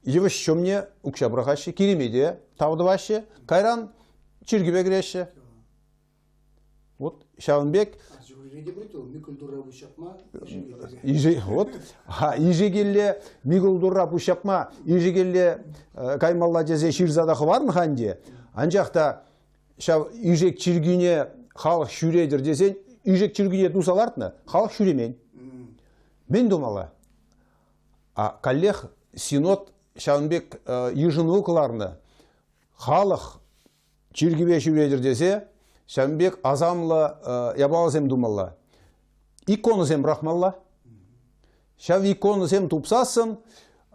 Евіш шөмне ұқшабырғашы, керемеде тавдывашы, кайран чиргібе кіреші. Вот Шавынбек ижегелле мигулдурра пушапма, ижегелле каймалла дезе ширзадақы бар ма ханде? Анжақта ижек чиргіне халық шүредір десен, ижек чиргіне дусалартына халық шүремен. Мен думала. Коллег синод Шавынбек ижын ұқыларына халық чиргібе шүредір десе, Шавынбек азамлы ябалызем думалла. Иконызем рахмалла. Шав иконызем тупсасын,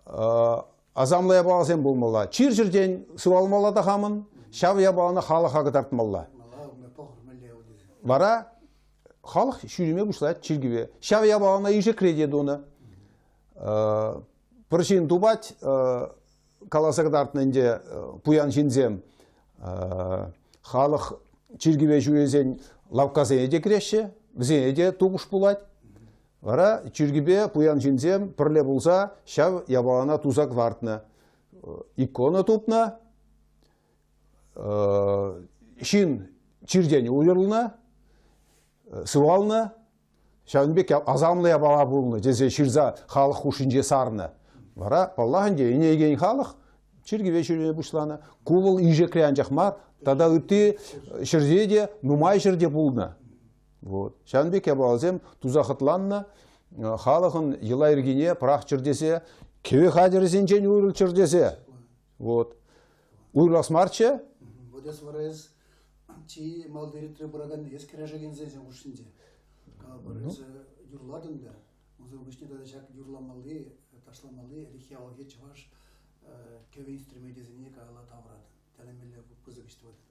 азамлы ябалызем болмалла. Чир жерден сывалмалла да хамын, шав ябалына халық ағытартмалла. Бара халық шүреме бұшлайды чиргібе. Шав ябалына иже кредеді оны. Пыршин тубать каласагдартынынде пуян жинзем халық чиргібе жүрезен лавказене де кіреше, бізене де туғыш бұлайды. Вара чиргібе пуян жинзем пірле бұлса, шав ябалана тузак вартына. Икона тупна, шин чирдені уйырлына, сывалына, Шавынбек азамлы ябала бұлыны, дезе ширза халық хушинже сарына. Вара, паллахынде, инеген халық, чиргібе жүріне бұшлана, кулыл иже криян жақмар, тада үтті шырзеде, нумай жерде бұлына. Шавынбек ябалазем тузақытланна, халықын ела ергене пырақ чырдесе, кеве қадырызен жен уйрыл чырдесе. Уйрылас марчы? Бодес варайыз, чи малдыритре бұраган ескірежеген зензен ұшынде. Юрладың да, мұзыр күшіне да жак юрламалы, ташламалы, рехиялығы чываш кеве инструментезіне қағыла таврады. Тәлемелі бұзы күшті бады.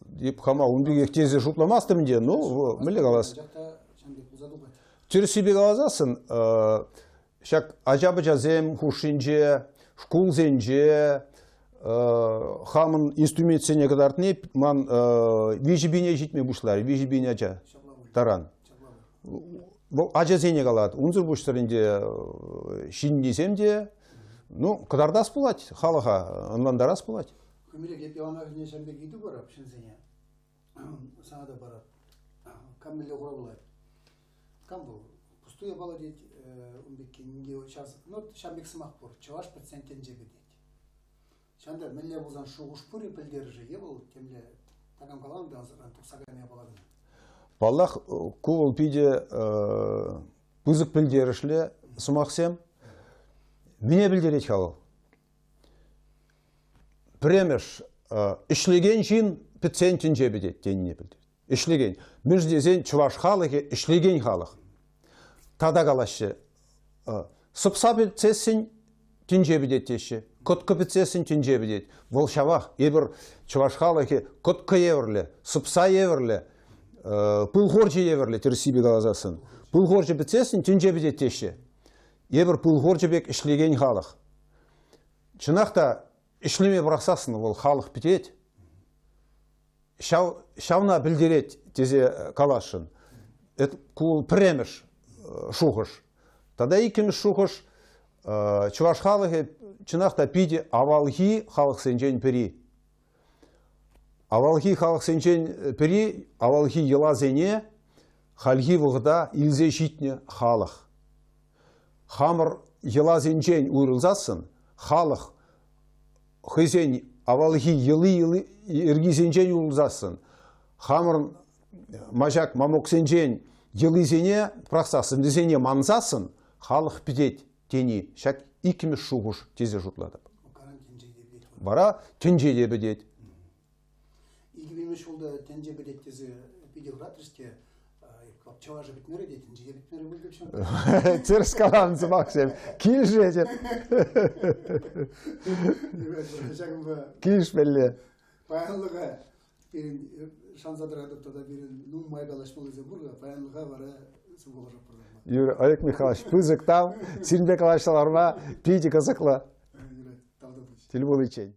деп хама унбек тезе жутламастым де, ну, мілі қалас. Жақта шамбек бұзады ғой. Түрсібе қаласасын, шак ажабы жазем, хушинже, шкулзенже, хамын инструментсене кадартне, ман вижибине житме бушлар, вижибине ажа, таран. Бұл ажазене қалады. Унзыр бұштарында шиннесем де, ну, кадардас болады, халыға, ынландарас болады. Көмірек епеванағыне шамбек иді барап, шынсене. Саңада барап. Каммеле құра болады. Кам бұл? Пустуя бала дейді, умбеккенге шамбек сымақ бұр. Чаваш пациенттен жебе дейді. Шанда мілле бұлзан шуғыш пүрі пілдері жеге бұл, темле тағам қалам да тұқсағане баладың. Баллах кувал пиде пызык пілдерішлі сымақсем, міне білдерет хавал. Премеш, ішлеген жин пациенттен жебе дейді, деніне білдерет. Ішлеген. Междезен чуваш халығы, ішлеген халық. Тада қалашы. Сыпса білцесін түнже бідеттеші. Көткі бітсесін түнже бідет. Бұл шавақ. Ебір чуваш халығы көткі еверлі, сыпса еверлі, пылғоржы еверлі түрсібі қалазасын. Пылғоржы бітсесін түнже бідеттеші. Ебір пылғоржы бек ішлеген халық. Чынақта ішлеме бұрақсасын, ол халық бітет. Шауна білдерет тезе калашын. Кул премеш шухыш. Тада икіміз шухыш чуваш халығы чынақта пиде авалхи халық сенжен пері. Авалхи халық сенжен пері, авалхи елазене, халхи вғыда илзе житне халық. Хамыр елазенжен уйрылзасын, халық хызен авалхи елы иргизенжен уйрылзасын. Хамыр мажак мамоксенжен елизене прақсасын, дезене манзасын, халық підет тени, шак икіміз шуғыш тезе жұтлады. Бара тенжеде бідет. Игімеш олда тенже бідет тезе бідел ратырске, чаважы бітмері де тенжеде бітмері білдіп шын. Терс қаламызы бақсем, кел жетет. Кеш белі. Паянлыға шансадырадып тада берін нум майгалашмалы зебурға, паянлыға бара субуға жапырды. Юрий Олег Михайлович, пызык там, Сирнбек Алашталарма, пейте казакла. Телебол ичень.